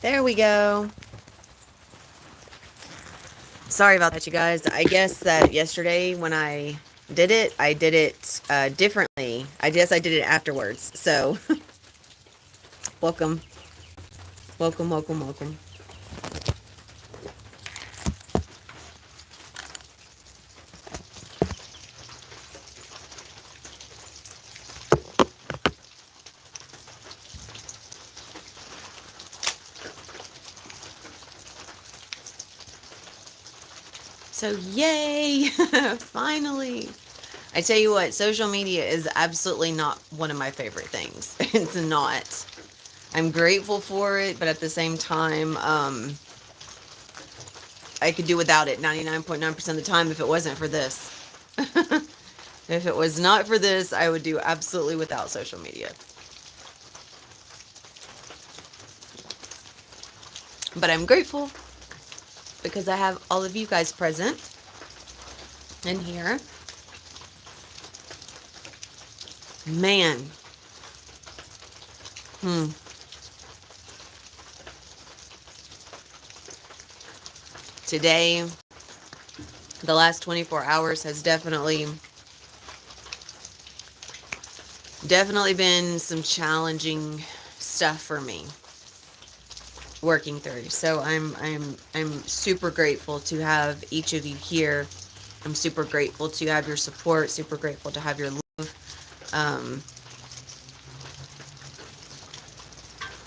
There we go. Sorry about that, you guys. I guess that yesterday when I did it differently. I guess I did it afterwards. So, welcome, welcome, welcome, welcome. So, yay! Finally. I tell you what, social media is absolutely not one of my favorite things. It's not. I'm grateful for it, but at the same time, I could do without it 99.9% of the time if it wasn't for this. If it was not for this, I would do absolutely without social media. But I'm grateful because I have all of you guys present in here. Man. Today, the last 24 hours has definitely been some challenging stuff for me working through. So I'm super grateful to have each of you here. I'm super grateful to have your support, super grateful to have your love.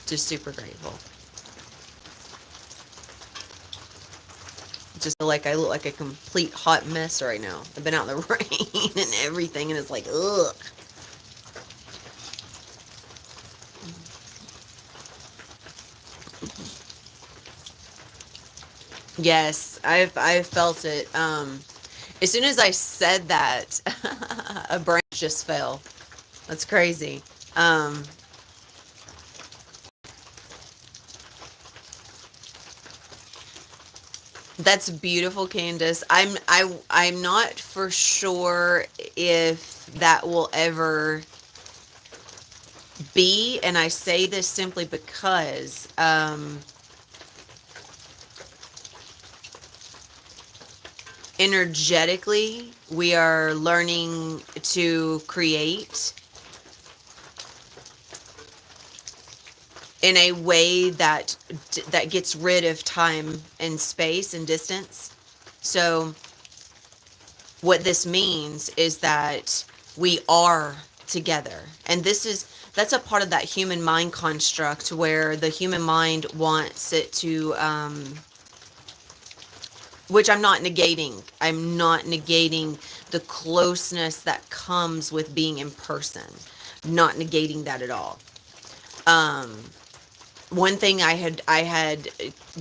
Just super grateful. Just feel like I look like a complete hot mess right now. I've been out in the rain and everything, and it's like, ugh. Yes, I've felt it. As soon as I said that, a branch just fell. That's crazy. That's beautiful, Candace. I'm not for sure if that will ever be, and I say this simply because energetically we are learning to create in a way that gets rid of time and space and distance. So what this means is that we are together, and that's a part of that human mind construct where the human mind wants it to which I'm not negating the closeness that comes with being in person, not negating that at all. One thing I had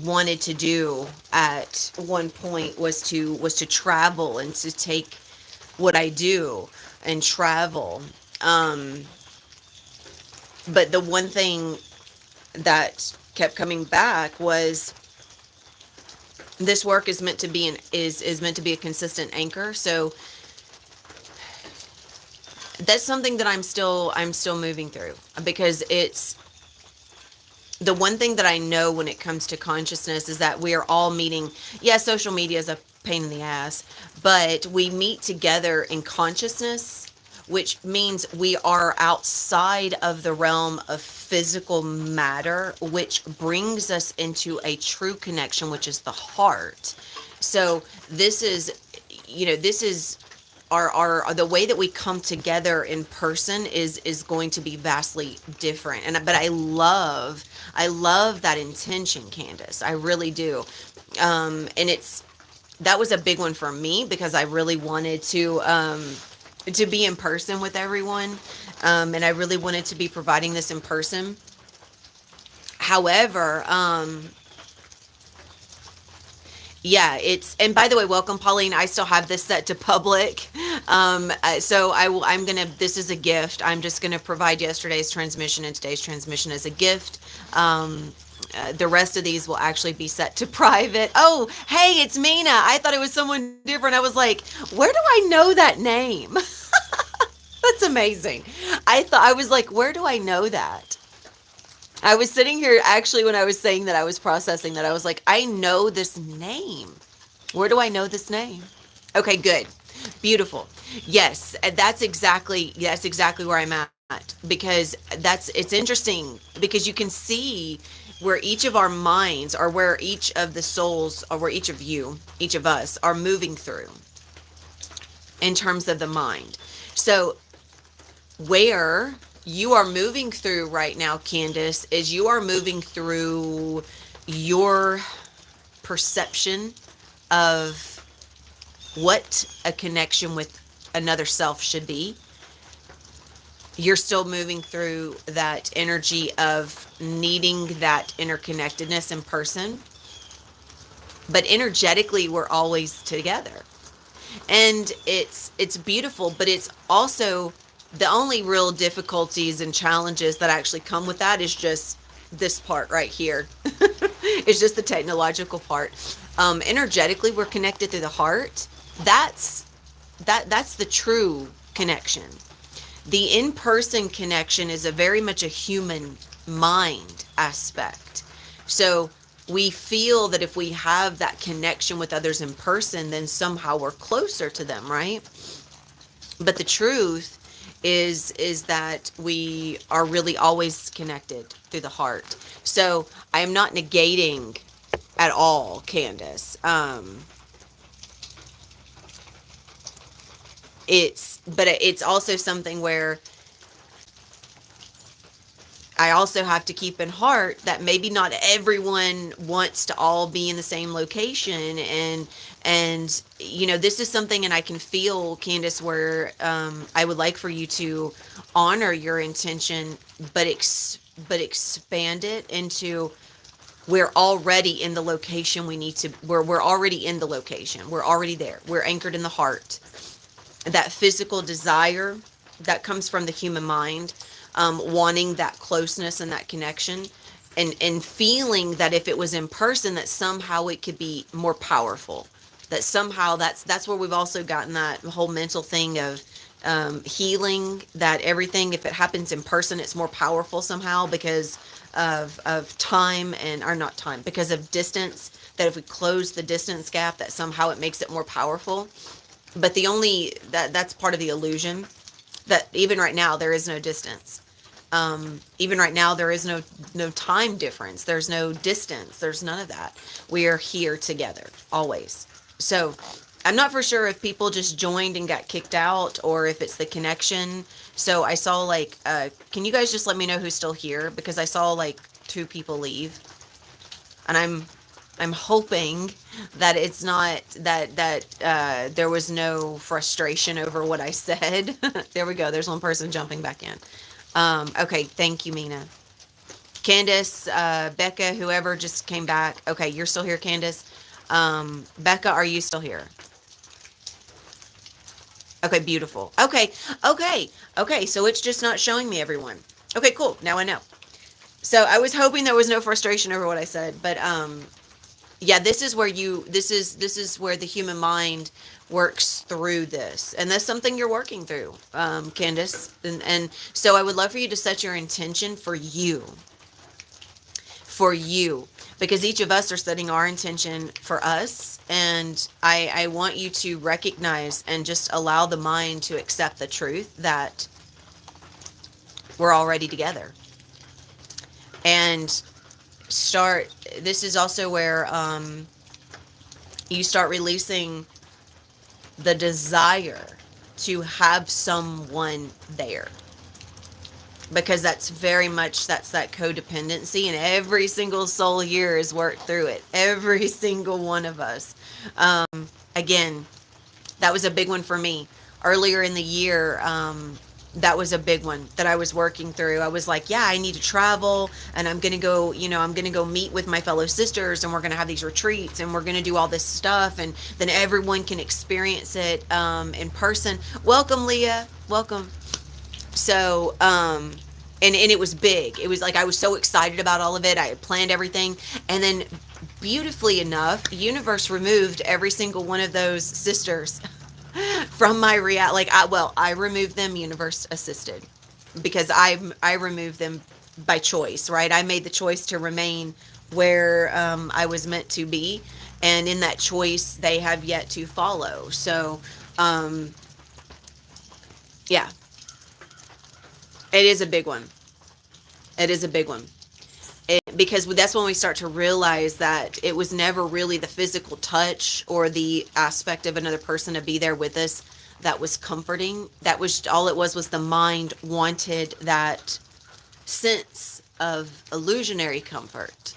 wanted to do at one point was to travel and to take what I do and travel. But the one thing that kept coming back was this work is meant to be is meant to be a consistent anchor. So that's something that I'm still moving through, because it's the one thing that I know when it comes to consciousness is that we are all meeting. Yeah, social media is a pain in the ass, but we meet together in consciousness, which means we are outside of the realm of physical matter, which brings us into a true connection, which is the heart. So this is, this is our the way that we come together in person is going to be vastly different. But I love that intention, Candace. I really do. And that was a big one for me because I really wanted to be in person with everyone. And I really wanted to be providing this in person. However, yeah, and by the way, welcome, Pauline. I still have this set to public. So this is a gift. I'm just going to provide yesterday's transmission and today's transmission as a gift. The rest of these will actually be set to private. Oh, hey, it's Mina. I thought it was someone different. I was like, where do I know that name? That's amazing. I was like, where do I know that? I was sitting here actually when I was saying that, I was processing that. I was like, I know this name. Where do I know this name? Okay, good. Beautiful. Yes, that's exactly where I'm at, because it's interesting because you can see where each of our minds, or where each of the souls, or where each of us are moving through in terms of the mind. So where you are moving through right now, Candace, is you are moving through your perception of what a connection with another self should be. You're still moving through that energy of needing that interconnectedness in person, but energetically we're always together. And it's beautiful, but it's also, the only real difficulties and challenges that actually come with that is just this part right here. It's just the technological part. Energetically we're connected through the heart. That's the true connection. The in-person connection is a very much a human mind aspect. So we feel that if we have that connection with others in person, then somehow we're closer to them, right? But the truth is that we are really always connected through the heart. So I am not negating at all, Candace. It's also something where I also have to keep in heart that maybe not everyone wants to all be in the same location, and this is something, and I can feel, Candace, where I would like for you to honor your intention, but expand it into, we're already in the location we need to, we're already in the location, we're already there, we're anchored in the heart. That physical desire that comes from the human mind, wanting that closeness and that connection, and feeling that if it was in person, that somehow it could be more powerful, that somehow that's where we've also gotten that whole mental thing of healing, that everything, if it happens in person, it's more powerful somehow because of time, and or not time, because of distance, that if we close the distance gap, that somehow it makes it more powerful. But the only that's part of the illusion, that even right now there is no distance. Even right now there is no time difference. There's no distance. There's none of that. We are here together always. So I'm not for sure if people just joined and got kicked out, or if it's the connection. So I saw like, can you guys just let me know who's still here? Because I saw like 2 people leave, and I'm hoping that it's not that there was no frustration over what I said. There we go. There's one person jumping back in. Okay, thank you, Mina. Candace, Becca, whoever just came back. Okay, you're still here, Candace. Becca, are you still here? Okay, beautiful. Okay. So it's just not showing me everyone. Okay, cool. Now I know. So I was hoping there was no frustration over what I said, but yeah, this is where the human mind works through this, and that's something you're working through, Candace, and so I would love for you to set your intention for you, because each of us are setting our intention for us, and I want you to recognize and just allow the mind to accept the truth that we're already together, and start. This is also where you start releasing the desire to have someone there, because that's very much, that's that codependency, and every single soul here has worked through it, every single one of us. Again, that was a big one for me earlier in the year. That was a big one that I was working through. I was like, yeah, I need to travel, and I'm going to go, I'm going to go meet with my fellow sisters, and we're going to have these retreats, and we're going to do all this stuff, and then everyone can experience it in person. Welcome, Leah. Welcome. So, and it was big. It was like, I was so excited about all of it. I had planned everything. And then beautifully enough, the universe removed every single one of those sisters from my I removed them universe assisted, because I removed them by choice, right? I made the choice to remain where I was meant to be, and in that choice, they have yet to follow. So, um, yeah, it is a big one. It is a big one. Because that's when we start to realize that it was never really the physical touch or the aspect of another person to be there with us that was comforting. That was all it was the mind wanted that sense of illusionary comfort.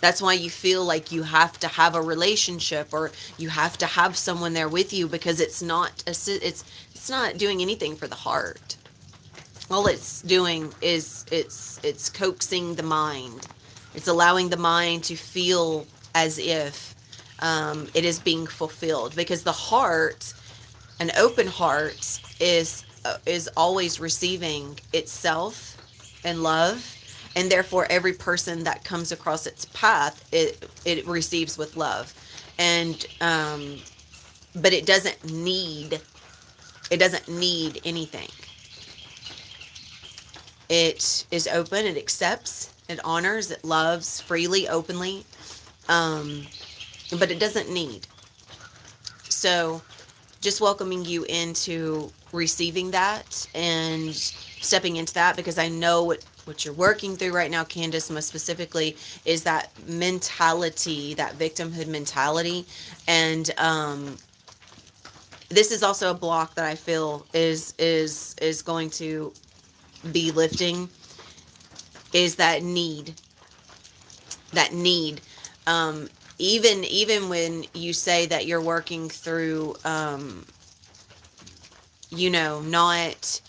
That's why you feel like you have to have a relationship, or you have to have someone there with you, because it's not doing anything for the heart. All it's doing is it's coaxing the mind. It's allowing the mind to feel as if it is being fulfilled, because the heart, an open heart, is always receiving itself and love, and therefore every person that comes across its path, it receives with love. And but it doesn't need anything. It is open, it accepts, it honors, it loves freely, openly, um, but it doesn't need. So, just welcoming you into receiving that and stepping into that, because I know what you're working through right now, Candace, most specifically, is that mentality, that victimhood mentality. And this is also a block that I feel is going to be lifting, is that need. um even when you say that you're working through, not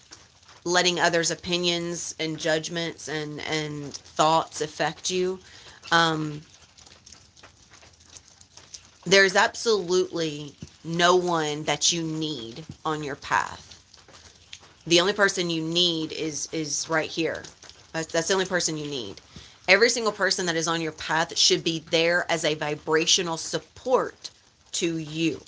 letting others' opinions and judgments and thoughts affect you, um there's absolutely no one that you need on your path. The only person you need is right here. That's the only person you need. Every single person that is on your path should be there as a vibrational support to you.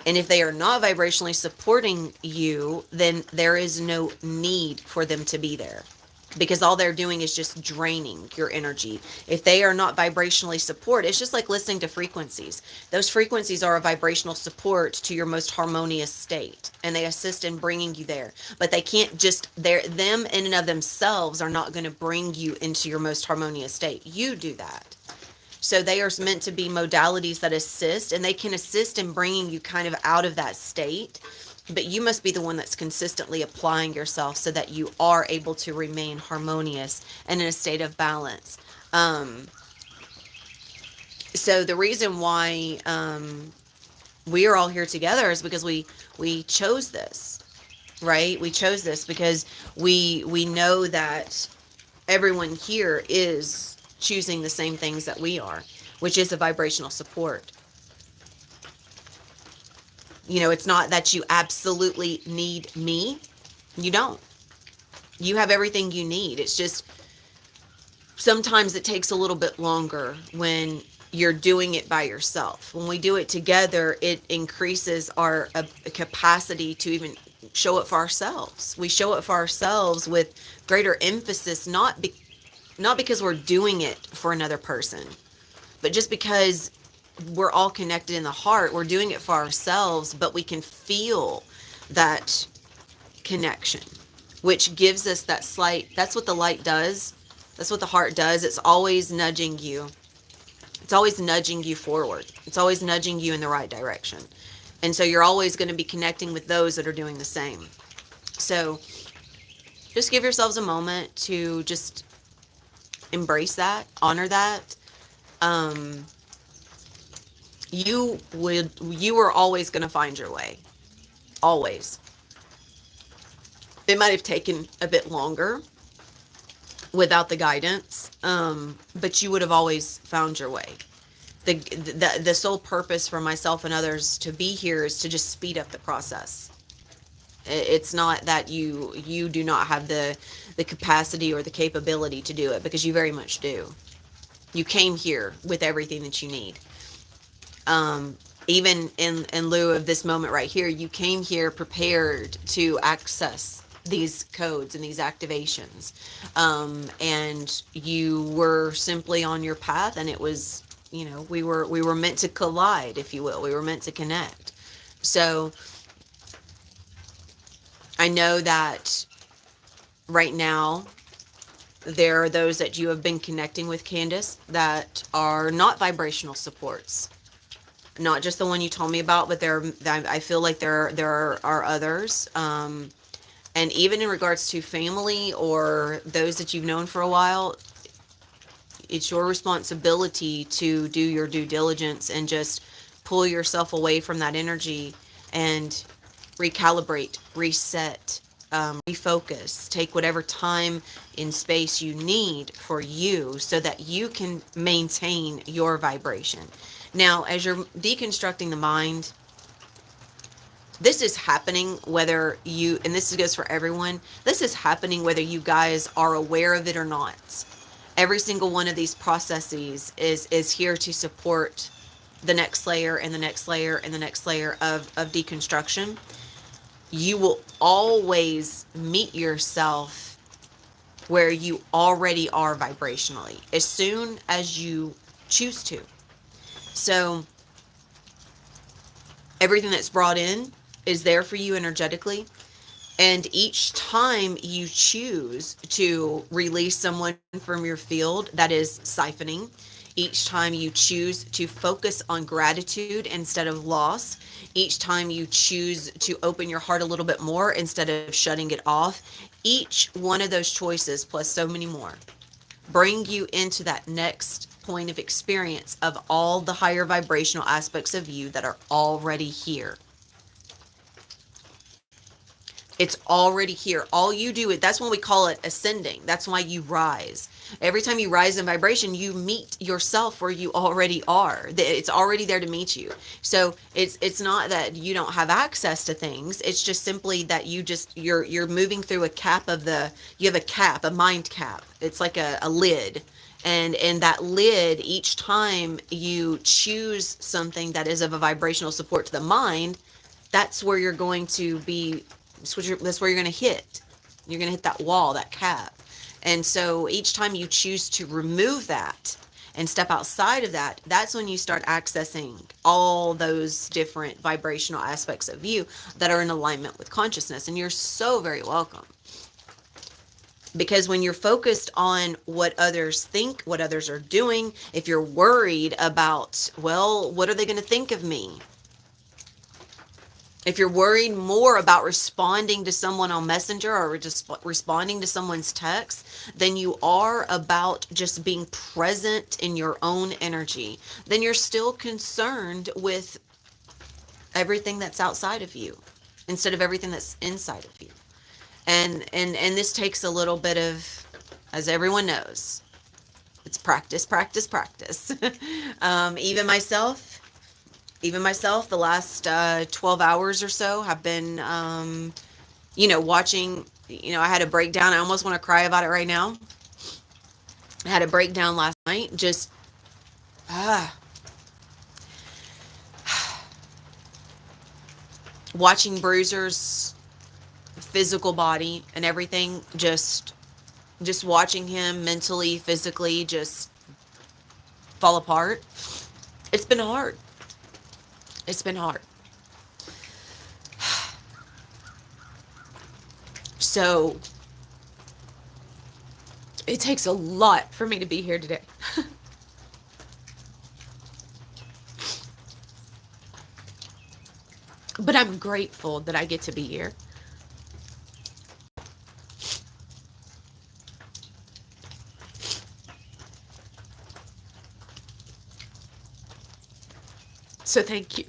And if they are not vibrationally supporting you, then there is no need for them to be there, because all they're doing is just draining your energy. If they are not vibrationally support, it's just like listening to frequencies. Those frequencies are a vibrational support to your most harmonious state, and they assist in bringing you there. But they can't just, them in and of themselves are not going to bring you into your most harmonious state. You do that. So they are meant to be modalities that assist, and they can assist in bringing you kind of out of that state. But you must be the one that's consistently applying yourself so that you are able to remain harmonious and in a state of balance. So the reason why we are all here together is because we chose this, right? We chose this because we know that everyone here is choosing the same things that we are, which is a vibrational support. It's not that you absolutely need me. You don't. You have everything you need. It's just sometimes it takes a little bit longer when you're doing it by yourself. When we do it together, it increases our capacity to even show it for ourselves. We show it for ourselves with greater emphasis, not because we're doing it for another person, but just because we're all connected in the heart. We're doing it for ourselves, but we can feel that connection, which gives us that slight, that's what the light does. That's what the heart does. It's always nudging you. It's always nudging you forward. It's always nudging you in the right direction. And so you're always going to be connecting with those that are doing the same. So just give yourselves a moment to just embrace that, honor that. You are always going to find your way. Always. It might have taken a bit longer without the guidance, but you would have always found your way. The sole purpose for myself and others to be here is to just speed up the process. It's not that you do not have the capacity or the capability to do it, because you very much do. You came here with everything that you need. Even in lieu of this moment right here, you came here prepared to access these codes and these activations. And you were simply on your path, and it was, we were meant to collide, if you will. We were meant to connect. So I know that right now there are those that you have been connecting with, Candace, that are not vibrational supports. Not just the one you told me about, but I feel like there are others. And even in regards to family or those that you've known for a while, it's your responsibility to do your due diligence and just pull yourself away from that energy and recalibrate, reset, refocus, take whatever time and space you need for you so that you can maintain your vibration. Now, as you're deconstructing the mind, this is happening whether you, and this goes for everyone, this is happening whether you guys are aware of it or not. Every single one of these processes is here to support the next layer and the next layer and the next layer of deconstruction. You will always meet yourself where you already are vibrationally as soon as you choose to. So everything that's brought in is there for you energetically. And each time you choose to release someone from your field, that is siphoning. Each time you choose to focus on gratitude instead of loss. Each time you choose to open your heart a little bit more instead of shutting it off. Each one of those choices, plus so many more, bring you into that next point of experience of all the higher vibrational aspects of you that are already here. It's already here. All you do is, that's when we call it ascending. That's why you rise. Every time you rise in vibration, you meet yourself where you already are. It's already there to meet you. So it's not that you don't have access to things. It's just simply that you're moving through a cap of you have a cap, a mind cap. It's like a lid. And that lid, each time you choose something that is of a vibrational support to the mind, that's where you're going to be. That's where you're going to hit. You're going to hit that wall, that cap. And so each time you choose to remove that and step outside of that, that's when you start accessing all those different vibrational aspects of you that are in alignment with consciousness. And you're so very welcome. Because when you're focused on what others think, what others are doing, if you're worried about, well, what are they going to think of me? If you're worried more about responding to someone on Messenger or just responding to someone's text than you are about just being present in your own energy, then you're still concerned with everything that's outside of you instead of everything that's inside of you. And this takes a little bit of, as everyone knows, it's practice, practice, practice. Even myself, the last 12 hours or so have been, watching, I had a breakdown. I almost want to cry about it right now. I had a breakdown last night, just, watching Bruiser's physical body and everything, just watching him mentally, physically, just fall apart. It's been hard. It's been hard. So it takes a lot for me to be here today. But I'm grateful that I get to be here. So thank you.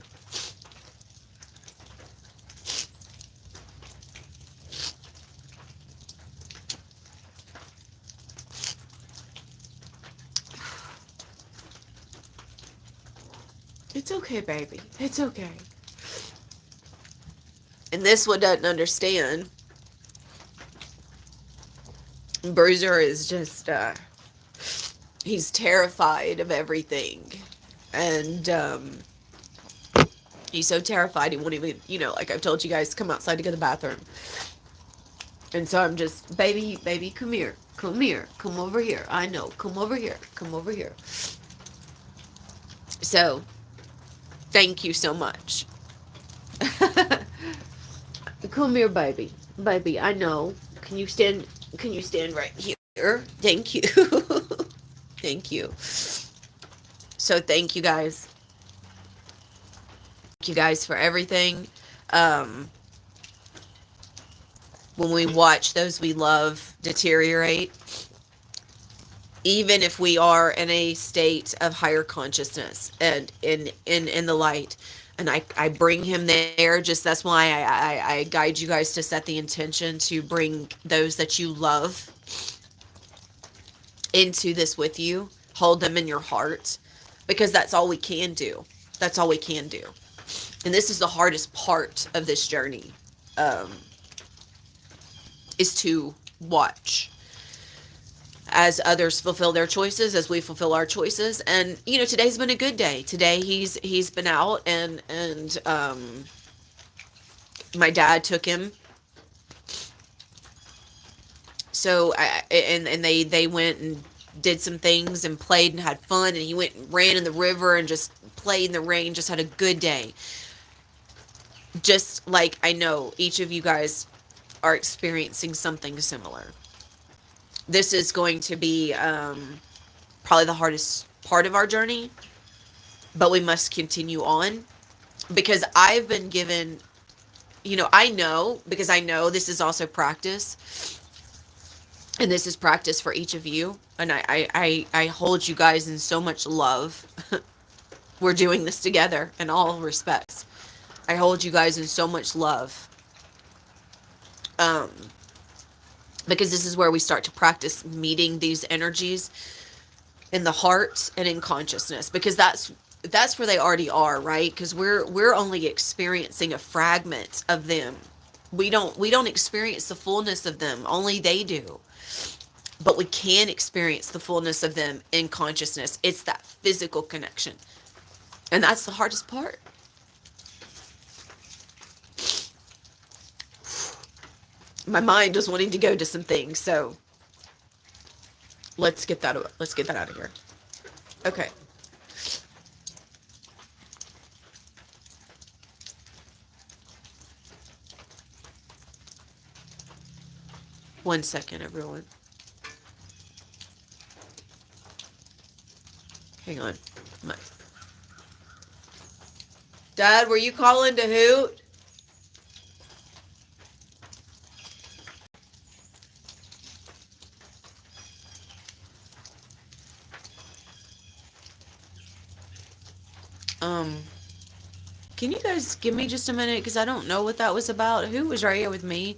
It's okay, baby. It's okay. And this one doesn't understand. Bruiser is just, he's terrified of everything. And, he's so terrified he won't even, like I've told you guys, come outside to go to the bathroom. And so I'm just, baby, baby, come here. Come here. Come over here. I know. Come over here. Come over here. So, thank you so much. Come here, baby. Baby, I know. Can you stand right here? Thank you. Thank you. So thank you guys. Thank you guys for everything. Um when we watch those we love deteriorate, even if we are in a state of higher consciousness and in the light, and I bring him there, just that's why I guide you guys to set the intention to bring those that you love into this with you, hold them in your heart, because that's all we can do. That's all we can do. And this is the hardest part of this journey, um, is to watch as others fulfill their choices, as we fulfill our choices. And today's been a good day. Today he's been out, and my dad took him. So they went and did some things and played and had fun, and he went and ran in the river and just played in the rain, just had a good day. Just like I know each of you guys are experiencing something similar. This is going to be probably the hardest part of our journey, but we must continue on, because I've been given, I know, because I know this is also practice, and this is practice for each of you, and I hold you guys in so much love. We're doing this together in all respects. I hold you guys in so much love, um, because this is where we start to practice meeting these energies in the heart and in consciousness, because that's where they already are, right? Because we're only experiencing a fragment of them. We don't experience the fullness of them. Only they do. But we can experience the fullness of them in consciousness. It's that physical connection, and that's the hardest part. My mind is wanting to go to some things, so let's get that out of here. Okay. One second, everyone. Hang on. My... Dad, were you calling to hoot? Um, can you guys give me just a minute? Because I don't know what that was about. Who was right here with me?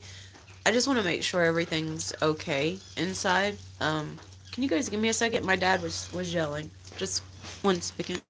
I just want to make sure everything's okay inside. Can you guys give me a second? My dad was yelling. Just one second.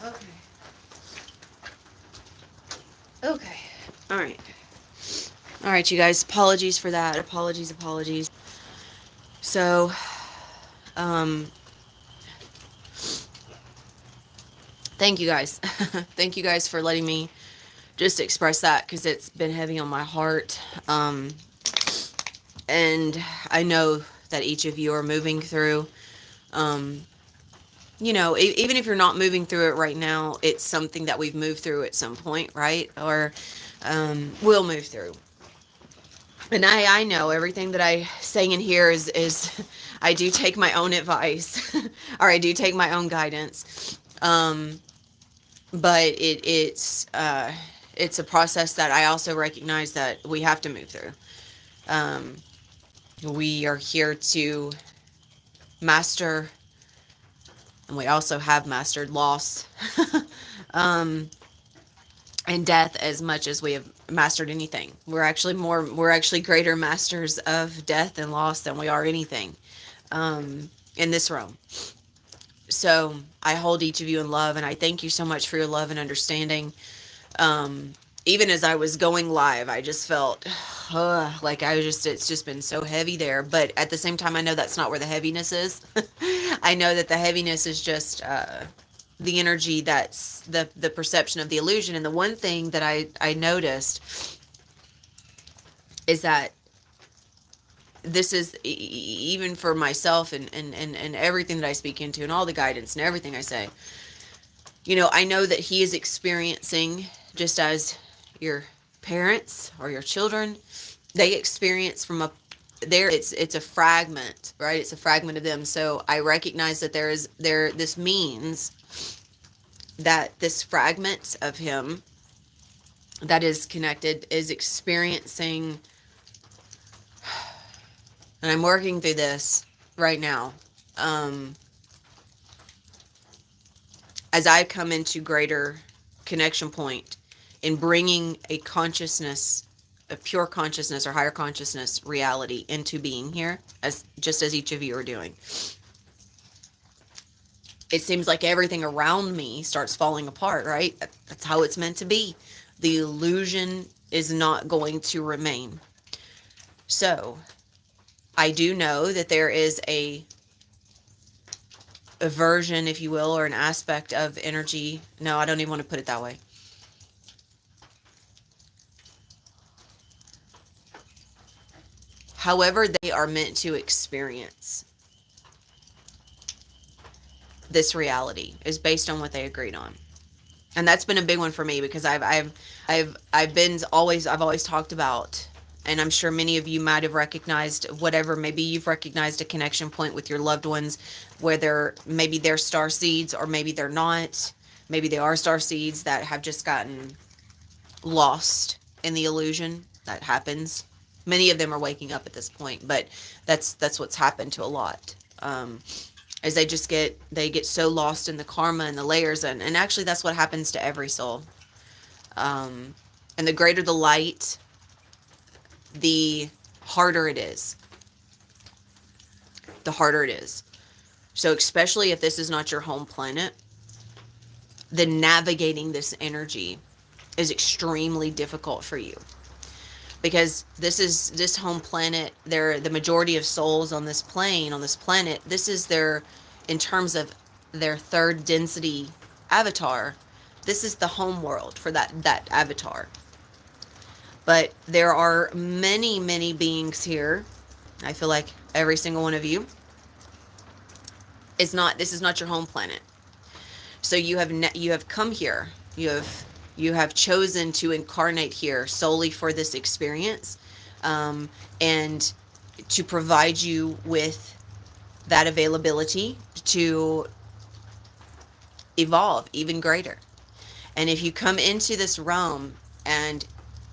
Okay. Okay. All right. All right, you guys. Apologies for that. Apologies, apologies. So, um, thank you guys. Thank you guys for letting me just express that because it's been heavy on my heart. And I know that each of you are moving through, um, even if you're not moving through it right now, it's something that we've moved through at some point, right? Or will move through. And I know everything that I say in here is I do take my own advice or I do take my own guidance. But it's a process that I also recognize that we have to move through. Um, we are here to master, and we also have mastered loss um, and death as much as we have mastered anything. We're actually greater masters of death and loss than we are anything in this realm. So I hold each of you in love, and I thank you so much for your love and understanding. Um, Even as I was going live, I just felt like it's just been so heavy there. But at the same time, I know that's not where the heaviness is. I know that the heaviness is just the energy, that's the perception of the illusion. And the one thing that I noticed is that this is even for myself and everything that I speak into and all the guidance and everything I say, I know that he is experiencing, just as your parents or your children, they experience from a there it's a fragment, right? It's a fragment of them. So I recognize that this means that this fragment of him that is connected is experiencing, and I'm working through this right now. As I come into greater connection point in bringing a consciousness, a pure consciousness or higher consciousness reality into being here, just as each of you are doing, it seems like everything around me starts falling apart, right? That's how it's meant to be. The illusion is not going to remain. So I do know that there is a version, if you will, or an aspect of energy. No, I don't even want to put it that way. However they are meant to experience this reality is based on what they agreed on. And that's been a big one for me, because I've always talked about, and I'm sure many of you might have recognized whatever, maybe you've recognized a connection point with your loved ones, where maybe they're star seeds or maybe they're not. Maybe they are star seeds that have just gotten lost in the illusion. That happens. Many of them are waking up at this point, but that's what's happened to a lot. As they get so lost in the karma and the layers, and actually that's what happens to every soul. And the greater the light, the harder it is. The harder it is. So especially if this is not your home planet, then navigating this energy is extremely difficult for you. Because this home planet, the majority of souls on this plane, on this planet, this is in terms of their third density avatar, this is the home world for that avatar. But there are many, many beings here. I feel like every single one of you this is not your home planet. So you have come here. You have chosen to incarnate here solely for this experience, and to provide you with that availability to evolve even greater. And if you come into this realm and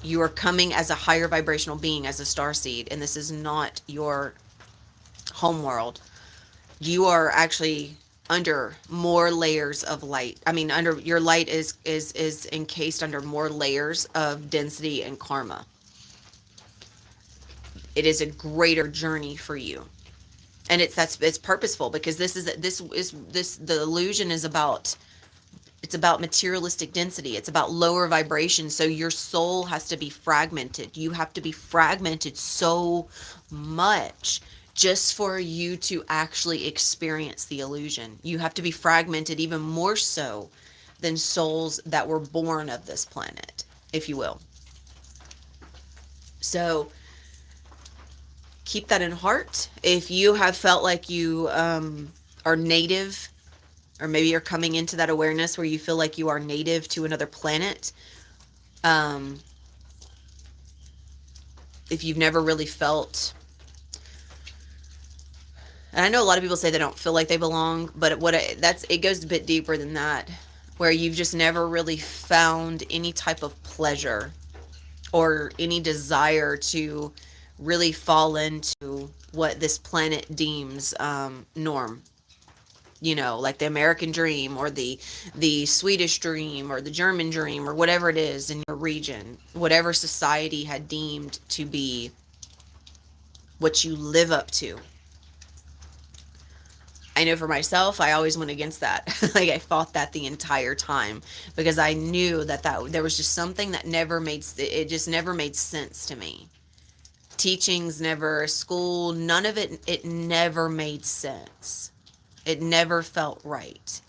you are coming as a higher vibrational being, as a starseed, and this is not your home world, you are actually under more layers of light. I mean, under your light is encased under more layers of density and karma. It is a greater journey for you, and it's purposeful, because the illusion is about It's about materialistic density. It's about lower vibration. So your soul has to be fragmented. You have to be fragmented so much just for you to actually experience the illusion. You have to be fragmented even more so than souls that were born of this planet, if you will. So keep that in heart. If you have felt like you are native, or maybe you're coming into that awareness where you feel like you are native to another planet, um, if you've never really felt, and I know a lot of people say they don't feel like they belong, but it goes a bit deeper than that, where you've just never really found any type of pleasure or any desire to really fall into what this planet deems norm. You know, like the American dream, or the Swedish dream, or the German dream, or whatever it is in your region, whatever society had deemed to be what you live up to. I know for myself, I always went against that. Like, I fought that the entire time, because I knew that there was just something that it just never made sense to me. Teachings never, school, none of it never made sense. It never felt right.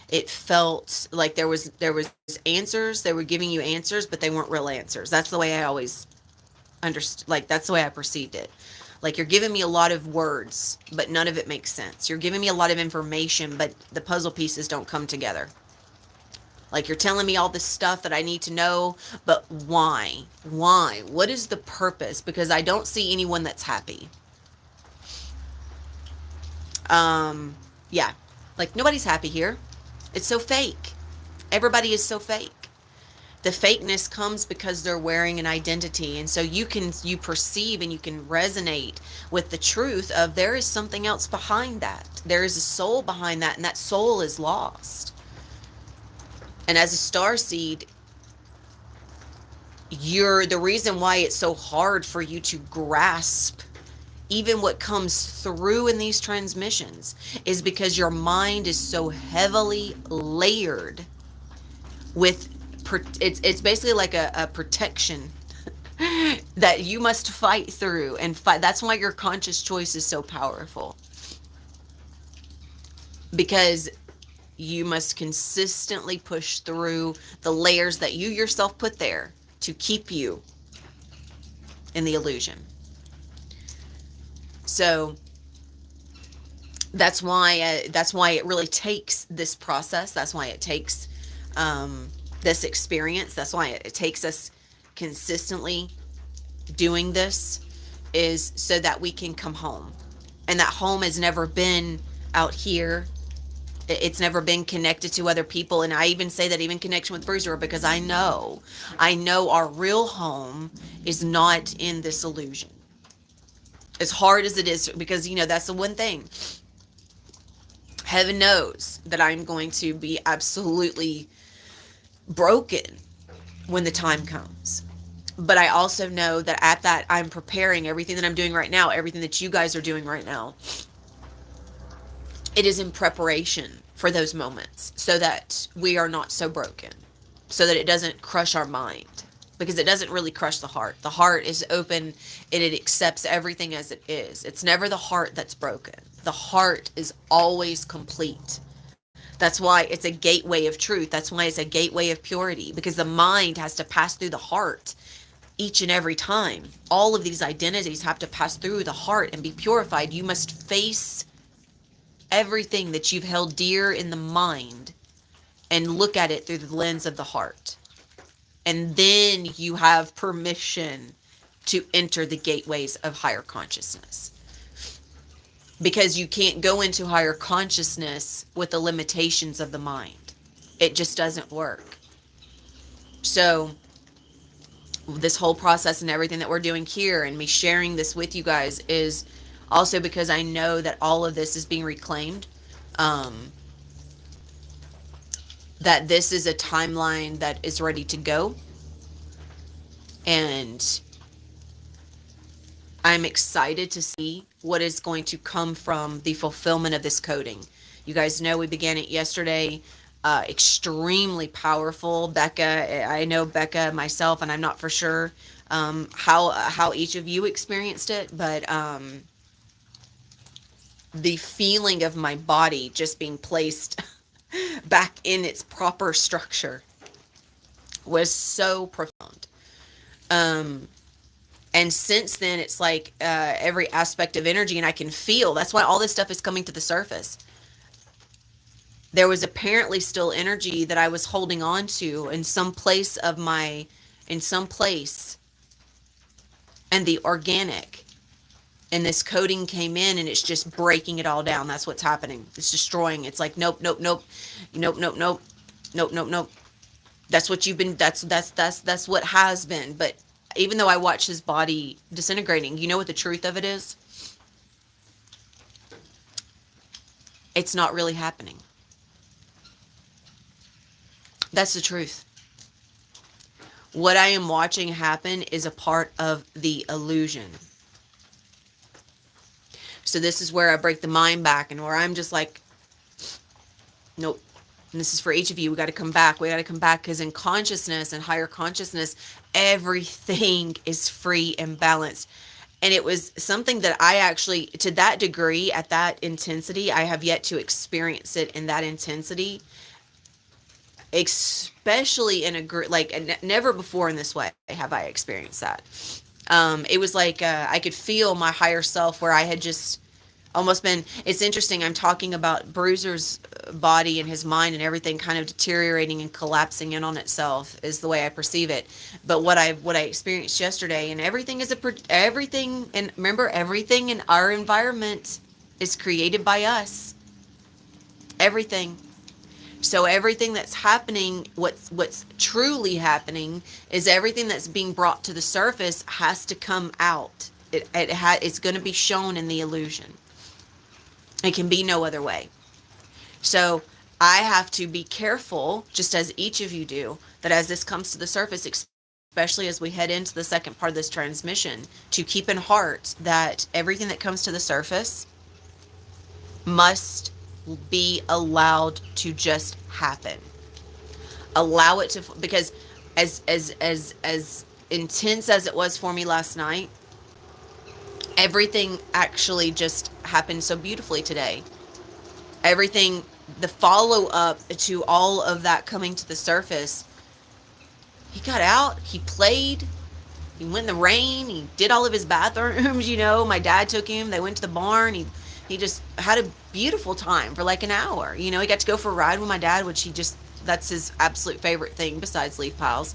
It felt like there was answers. They were giving you answers, but they weren't real answers. That's the way I always understood. Like, that's the way I perceived it. Like, you're giving me a lot of words, but none of it makes sense. You're giving me a lot of information, but the puzzle pieces don't come together. Like, you're telling me all this stuff that I need to know, but why? Why? What is the purpose? Because I don't see anyone that's happy. Yeah. Like, nobody's happy here. It's so fake. Everybody is so fake. The fakeness comes because they're wearing an identity, and so you perceive and you can resonate with the truth of there is something else behind that. There is a soul behind that, and that soul is lost. And as a star seed, you're the reason why it's so hard for you to grasp even what comes through in these transmissions is because your mind is so heavily layered with it's basically like a protection that you must fight through and fight. That's why your conscious choice is so powerful, because you must consistently push through the layers that you yourself put there to keep you in the illusion. So that's why it really takes this process. That's why it takes this experience. That's why it takes us consistently doing this, is so that we can come home. And that home has never been out here. It's never been connected to other people. And I even say that even connection with Bruiser, because I know our real home is not in this illusion. As hard as it is, because, that's the one thing. Heaven knows that I'm going to be absolutely broken when the time comes. But I also know that at that, I'm preparing everything that I'm doing right now, everything that you guys are doing right now. It is in preparation for those moments, so that we are not so broken, so that it doesn't crush our mind, because it doesn't really crush the heart. The heart is open and it accepts everything as it is. It's never the heart that's broken. The heart is always complete. That's why it's a gateway of truth. That's why it's a gateway of purity, because the mind has to pass through the heart each and every time. All of these identities have to pass through the heart and be purified. You must face everything that you've held dear in the mind and look at it through the lens of the heart. And then you have permission to enter the gateways of higher consciousness. Because you can't go into higher consciousness with the limitations of the mind. It just doesn't work. So this whole process and everything that we're doing here, and me sharing this with you guys, is also because I know that all of this is being reclaimed. That this is a timeline that is ready to go. And I'm excited to see what is going to come from the fulfillment of this coding. You guys know we began it yesterday. extremely powerful. Becca, I know Becca myself, and I'm not for sure how each of you experienced it, but the feeling of my body just being placed back in its proper structure was so profound. Um, and since then, it's like every aspect of energy, and I can feel. That's why all this stuff is coming to the surface. There was apparently still energy that I was holding on to in some place of my, in some place, and the organic. And this coding came in and it's just breaking it all down. That's what's happening. It's destroying. It's like, nope, nope, nope, nope, nope, nope, nope, nope, nope. That's what you've been, that's what has been. But even though I watch his body disintegrating, you know what the truth of it is? It's not really happening. That's the truth. What I am watching happen is a part of the illusion. So this is where I break the mind back, and where I'm just like, nope. And this is for each of you. We got to come back. We got to come back, because in consciousness and higher consciousness, everything is free and balanced. And it was something that I actually, to that degree, at that intensity, I have yet to experience it in that intensity, especially in a group, like never before in this way have I experienced that. It was like I could feel my higher self, where I had just almost been. It's interesting. I'm talking about Bruiser's body and his mind and everything kind of deteriorating and collapsing in on itself is the way I perceive it. But what I experienced yesterday, and everything is everything, and remember, everything in our environment is created by us. Everything. So everything that's happening, what's truly happening, is everything that's being brought to the surface has to come out. It's going to be shown in the illusion. It can be no other way. So I have to be careful, just as each of you do, that as this comes to the surface, especially as we head into the second part of this transmission, to keep in heart that everything that comes to the surface must be allowed to just happen. Allow it to, because as intense as it was for me last night, everything actually just happened so beautifully today. Everything, the follow up to all of that coming to the surface, he got out, he played, he went in the rain, he did all of his bathrooms, my dad took him, they went to the barn, he just had a beautiful time for like an hour. He got to go for a ride with my dad, which that's his absolute favorite thing besides leaf piles.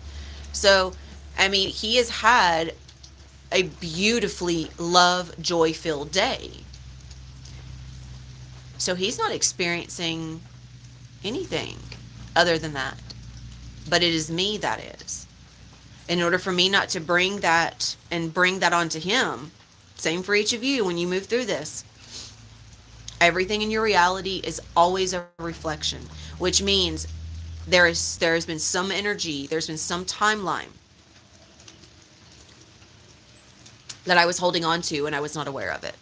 So, I mean, he has had a beautifully joy-filled day. So he's not experiencing anything other than that. But it is me that is. In order for me not to bring that onto him, same for each of you when you move through this. Everything in your reality is always a reflection, which means there has been some energy, there's been some timeline that I was holding on to, and I was not aware of it.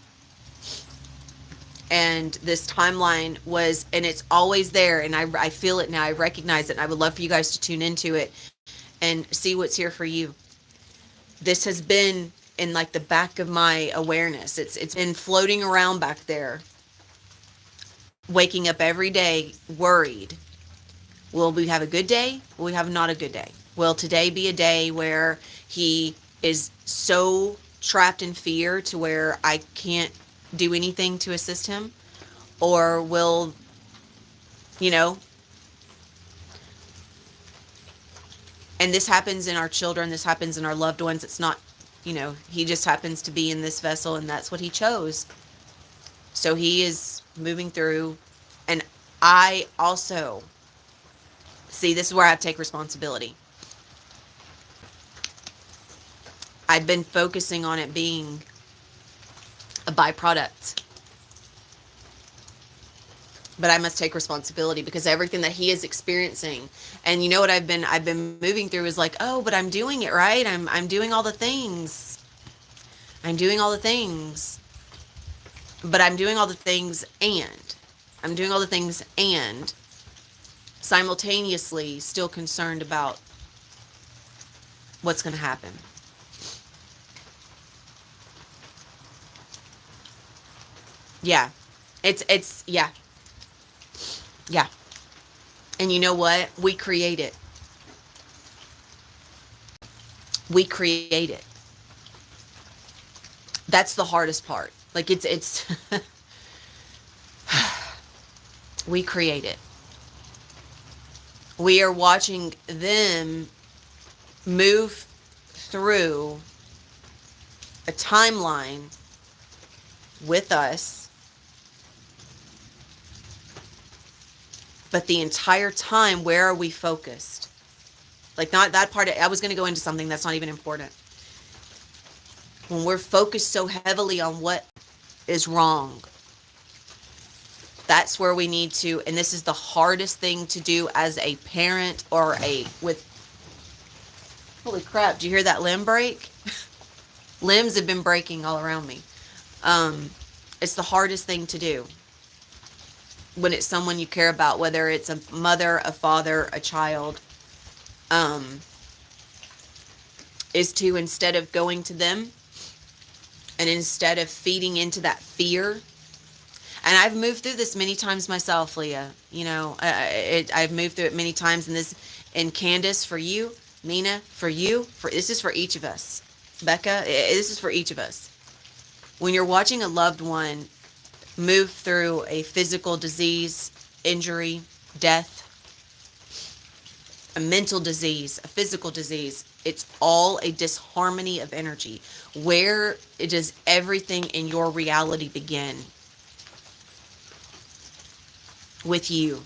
And this timeline was, and it's always there, and I feel it now, I recognize it, and I would love for you guys to tune into it and see what's here for you. This has been in like the back of my awareness. It's been floating around back there, waking up every day worried. Will we have a good day? Will we have not a good day? Will today be a day where he is so trapped in fear to where I can't do anything to assist him? Or will, and this happens in our children, this happens in our loved ones. It's not, he just happens to be in this vessel, and that's what he chose. So he is moving through. And I also, see, this is where I have to take responsibility. I've been focusing on it being a byproduct. But I must take responsibility, because everything that he is experiencing, and you know what I've been moving through is like, oh, but I'm doing it right. I'm doing all the things. I'm doing all the things. But I'm doing all the things, and I'm doing all the things, and simultaneously still concerned about what's going to happen. Yeah. It's yeah. Yeah. And you know what? We create it. We create it. That's the hardest part. Like it's we create it. We are watching them move through a timeline with us, but the entire time, where are we focused? Like, not that part. I was going to go into something that's not even important. When we're focused so heavily on what is wrong, that's where we need to, and this is the hardest thing to do as a parent or with, holy crap, do you hear that limb break? Limbs have been breaking all around me. It's the hardest thing to do when it's someone you care about, whether it's a mother, a father, a child, is to, instead of going to them and instead of feeding into that fear. And I've moved through this many times myself, Leah. You know, I've moved through it many times. And Candace, for you, Mina, for you, this is for each of us. Becca, this is for each of us. When you're watching a loved one move through a physical disease, injury, death, a mental disease, a physical disease, it's all a disharmony of energy. Where does everything in your reality begin? With you.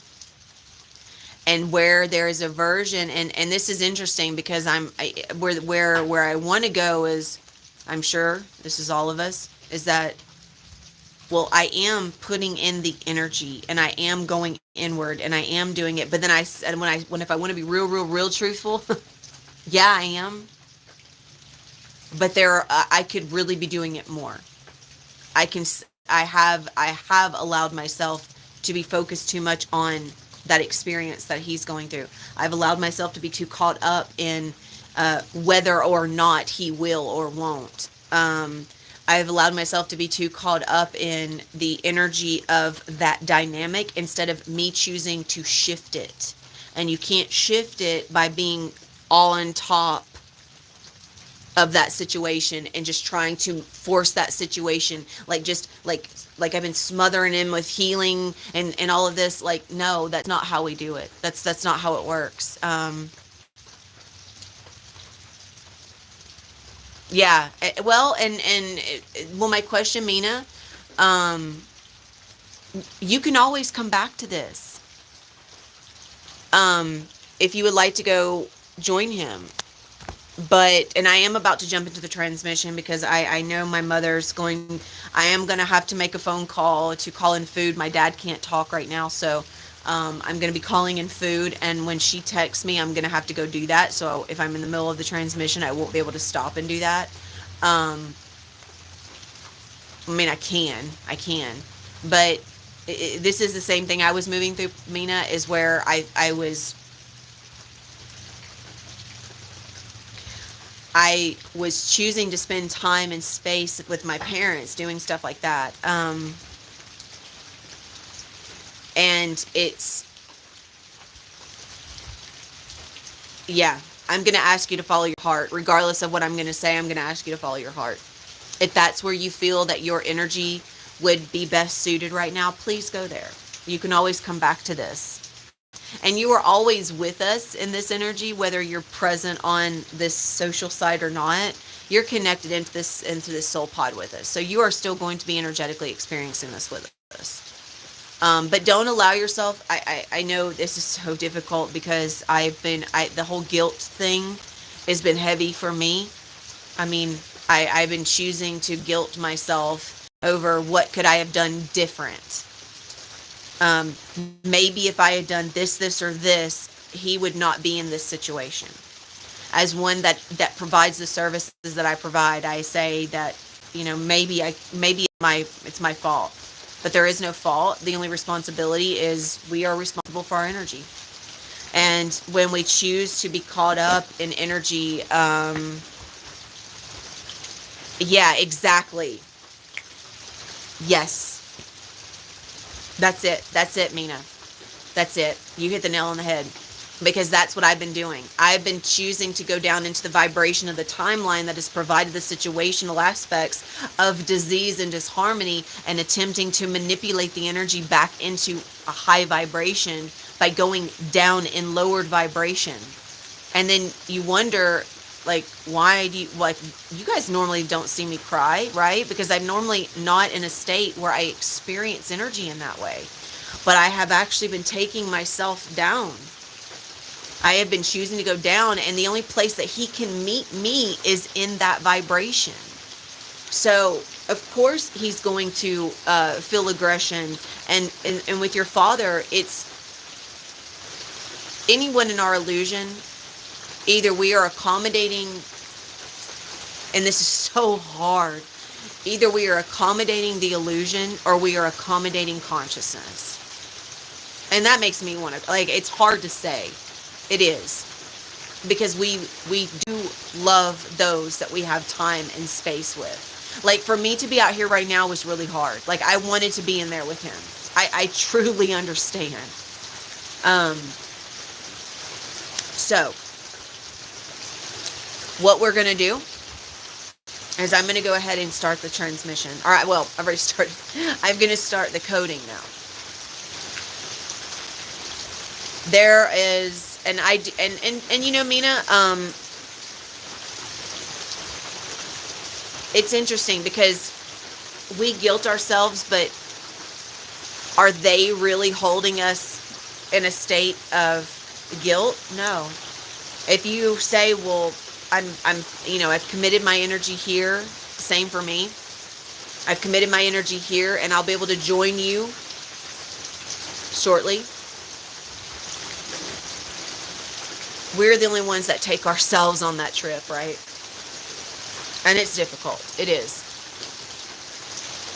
And where there is aversion, and this is interesting because where I want to go is, I'm sure this is all of us, is that, well, I am putting in the energy and I am going inward and I am doing it. But then if I want to be real truthful, yeah, I am. But I could really be doing it more. I have allowed myself to be focused too much on that experience that he's going through. I've allowed myself to be too caught up in whether or not he will or won't. I've allowed myself to be too caught up in the energy of that dynamic instead of me choosing to shift it. And you can't shift it by being all on top of that situation and just trying to force that situation, like I've been smothering him with healing and all of this. Like, no, that's not how we do it. That's not how it works. Yeah. Well, well, my question, Mina, you can always come back to this. If you would like to go join him. And I am about to jump into the transmission because I know my mother's I am going to have to make a phone call to call in food. My dad can't talk right now, so I'm going to be calling in food, and when she texts me, I'm going to have to go do that. So if I'm in the middle of the transmission, I won't be able to stop and do that. I mean, I can, but this is the same thing I was moving through, Mina, is where I was choosing to spend time and space with my parents doing stuff like that. And yeah, I'm going to ask you to follow your heart. Regardless of what I'm going to say, I'm going to ask you to follow your heart. If that's where you feel that your energy would be best suited right now, please go there. You can always come back to this. And you are always with us in this energy, whether you're present on this social side or not. You're connected into this soul pod with us. So you are still going to be energetically experiencing this with us. But don't allow yourself. I know this is so difficult because the whole guilt thing has been heavy for me. I mean, I've been choosing to guilt myself over what could I have done different. Maybe if I had done this, or this, he would not be in this situation. As one that provides the services that I provide, I say that, maybe it's my fault, but there is no fault. The only responsibility is we are responsible for our energy. And when we choose to be caught up in energy, yeah, exactly. Yes. That's it. That's it, Mina. That's it. You hit the nail on the head. Because that's what I've been doing. I've been choosing to go down into the vibration of the timeline that has provided the situational aspects of disease and disharmony, and attempting to manipulate the energy back into a high vibration by going down in lowered vibration. And then you wonder, like, why do you, like, you guys normally don't see me cry, right? Because I'm normally not in a state where I experience energy in that way. But I have actually been taking myself down. I have been choosing to go down, and the only place that he can meet me is in that vibration. So, of course, he's going to feel aggression. And with your father, it's anyone in our illusion, either we are accommodating, and this is so hard, either we are accommodating the illusion or we are accommodating consciousness. And that makes me want to, like, it's hard to say. It is. Because we do love those that we have time and space with. Like, for me to be out here right now was really hard. Like, I wanted to be in there with him. I truly understand. So, what we're going to do is I'm going to go ahead and start the transmission. All right, well, I've already started. I'm going to start the coding now. There is, and you know, Mina, it's interesting because we guilt ourselves, but are they really holding us in a state of guilt? No. If you say, well, I've committed my energy here, same for me. I've committed my energy here, and I'll be able to join you shortly. We're the only ones that take ourselves on that trip, right? And it's difficult. It is.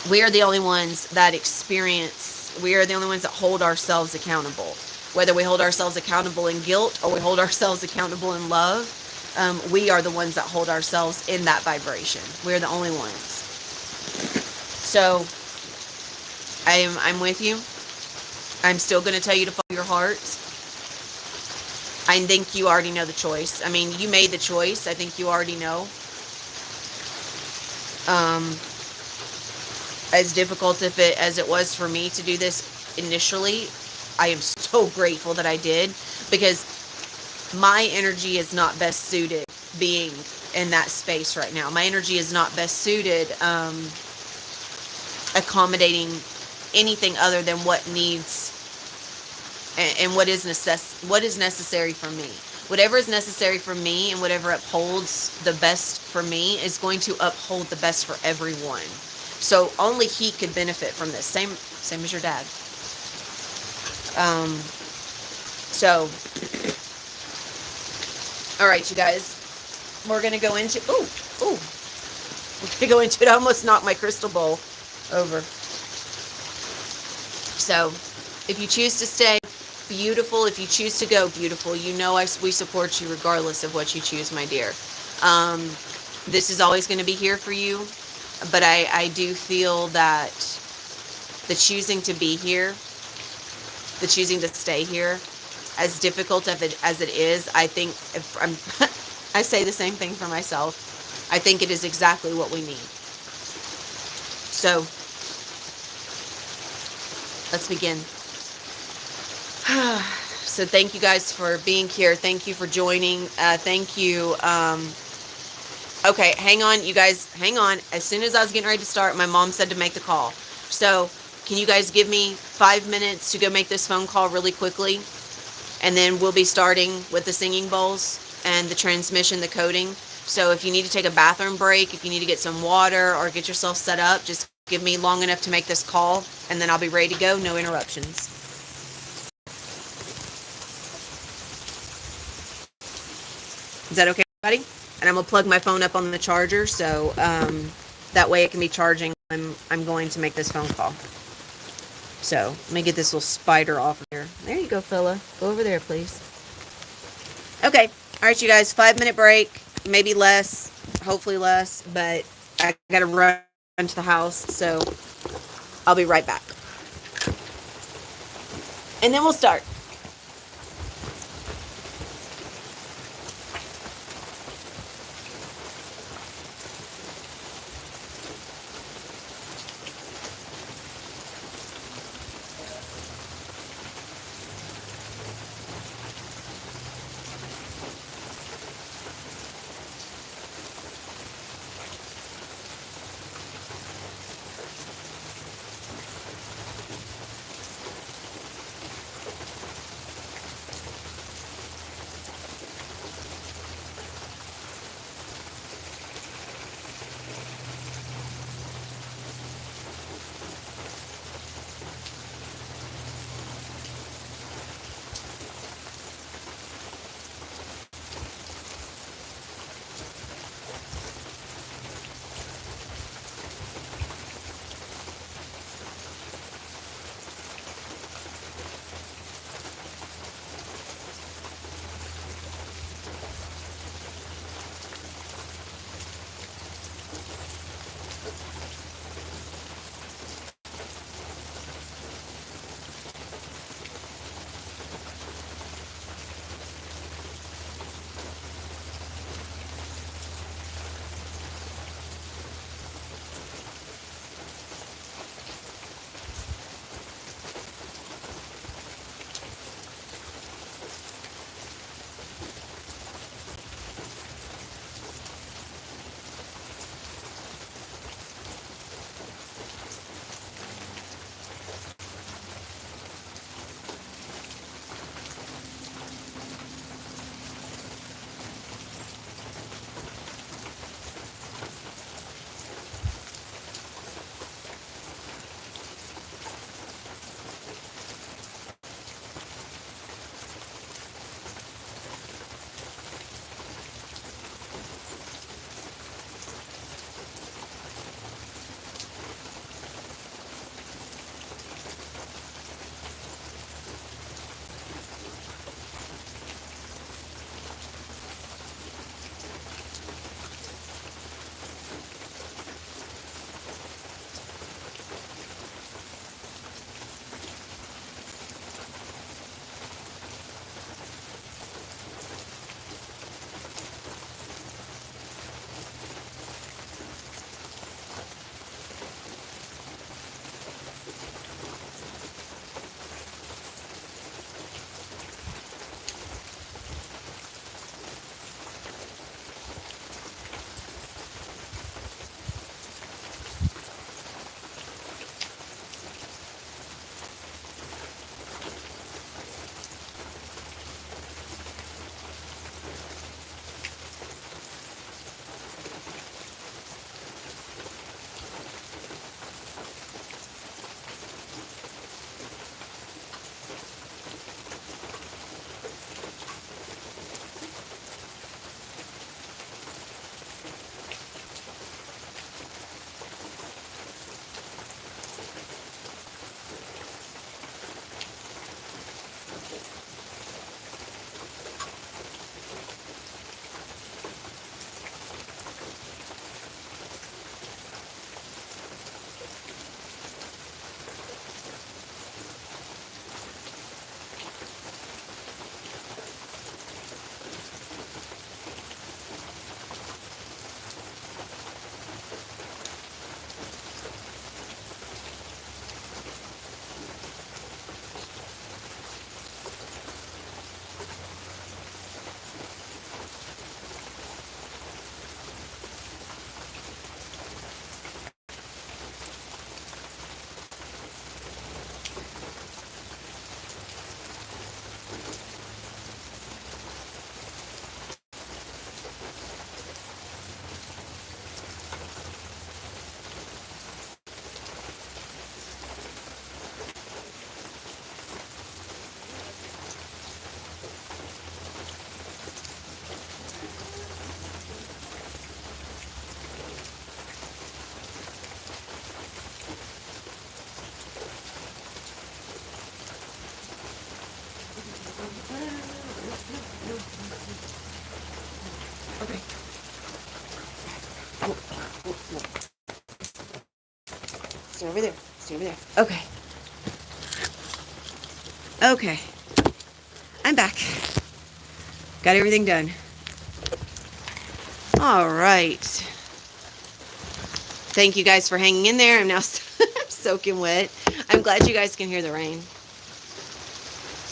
We are the only ones that experience, we are the only ones that hold ourselves accountable. Whether we hold ourselves accountable in guilt or we hold ourselves accountable in love, we are the ones that hold ourselves in that vibration. We're the only ones. So, I'm with you. I'm still going to tell you to follow your heart. I think you already know the choice. I mean, you made the choice. I think you already know. As difficult as it was for me to do this initially, I am so grateful that I did, because my energy is not best suited being in that space right now. My energy is not best suited accommodating anything other than what needs and what is necessary for me. Whatever is necessary for me and whatever upholds the best for me is going to uphold the best for everyone. So only he could benefit from this. Same as your dad. So, all right, you guys, we're going to go into, we're going to go into it. I almost knocked my crystal bowl over. So, if you choose to stay, beautiful. If you choose to go, beautiful. You know we support you regardless of what you choose, my dear. This is always going to be here for you, but I do feel that the choosing to be here, the choosing to stay here, as difficult as it is, I think, I say the same thing for myself. I think it is exactly what we need. So, let's begin. So thank you guys for being here. Thank you for joining. Thank you. Okay, hang on, you guys. Hang on. As soon as I was getting ready to start, my mom said to make the call. So can you guys give me 5 minutes to go make this phone call really quickly? And then we'll be starting with the singing bowls and the transmission, the coding. So if you need to take a bathroom break, if you need to get some water or get yourself set up, just give me long enough to make this call, and then I'll be ready to go. No interruptions. Is that okay, buddy? And I'm going to plug my phone up on the charger, so that way it can be charging when I'm going to make this phone call. So, let me get this little spider off here. There you go, fella. Go over there, please. Okay. All right, you guys, 5 minute break, maybe less, hopefully less, but I got to run to the house, so I'll be right back. And then we'll start. Okay. Stay over there. Stay over there. Okay. Okay. I'm back. Got everything done. All right. Thank you guys for hanging in there. I'm now soaking wet. I'm glad you guys can hear the rain.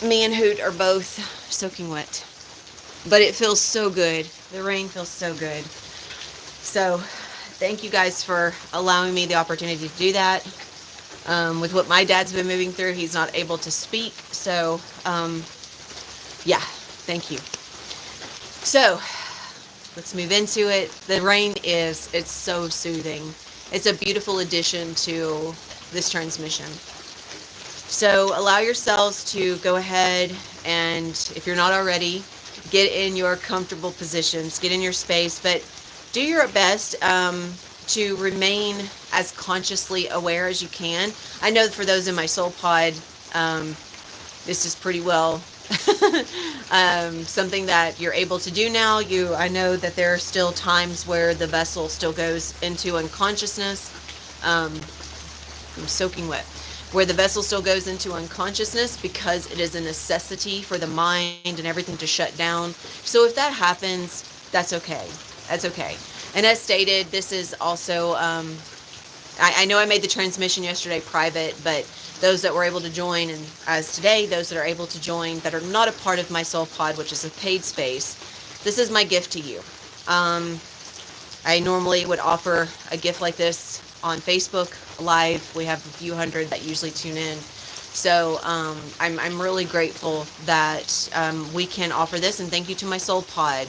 Me and Hoot are both soaking wet. But it feels so good. The rain feels so good. So thank you guys for allowing me the opportunity to do that. With what my dad's been moving through, he's not able to speak. So, yeah, thank you. So let's move into it. The rain it's so soothing. It's a beautiful addition to this transmission. So allow yourselves to go ahead and, if you're not already, get in your comfortable positions, get in your space, but do your best to remain as consciously aware as you can. I know for those in my soul pod, this is pretty well something that you're able to do now. I know that there are still times where the vessel still goes into unconsciousness. I'm soaking wet. Where the vessel still goes into unconsciousness because it is a necessity for the mind and everything to shut down. So if that happens, that's okay. That's okay. And as stated, this is also, I know I made the transmission yesterday private, but those that were able to join, and as today, those that are able to join that are not a part of my soul pod, which is a paid space, this is my gift to you. I normally would offer a gift like this on Facebook Live. We have a few hundred that usually tune in. So I'm really grateful that we can offer this, and thank you to my soul pod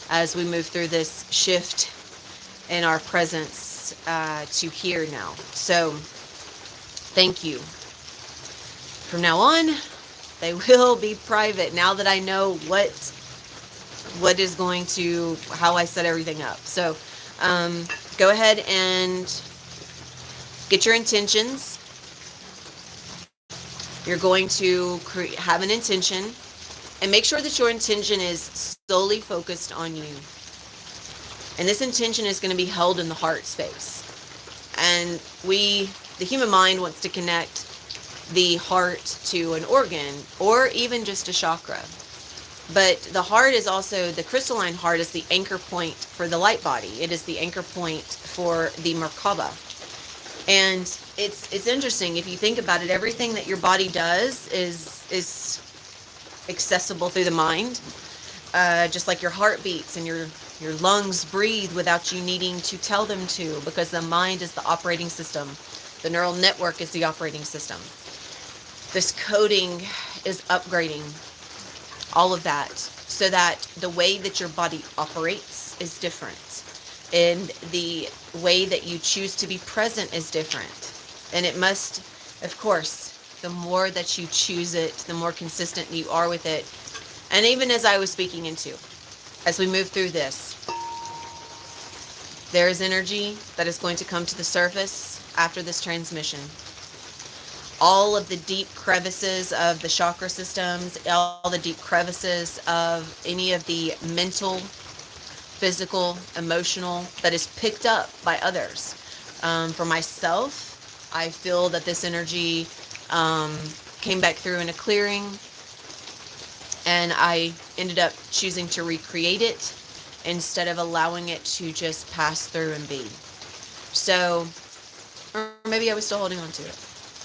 as we move through this shift in our presence to here now. So thank you. From now on, they will be private now that I know what is going to, how I set everything up. So go ahead and get your intentions. You're going to have an intention, and make sure that your intention is solely focused on you. And this intention is going to be held in the heart space. And the human mind wants to connect the heart to an organ or even just a chakra. But the heart is also, the crystalline heart is the anchor point for the light body. It is the anchor point for the Merkaba. And it's interesting, if you think about it, everything that your body does is accessible through the mind. Just like your heart beats and your lungs breathe without you needing to tell them to, because the mind is the operating system. The neural network is the operating system. This coding is upgrading all of that so that the way that your body operates is different. And the way that you choose to be present is different. And it must, of course, the more that you choose it, the more consistent you are with it. And even as I was speaking into, as we move through this, there is energy that is going to come to the surface after this transmission. All of the deep crevices of the chakra systems, all the deep crevices of any of the mental, physical, emotional that is picked up by others. For myself, I feel that this energy came back through in a clearing, and I ended up choosing to recreate it instead of allowing it to just pass through and be. So, or maybe I was still holding on to it.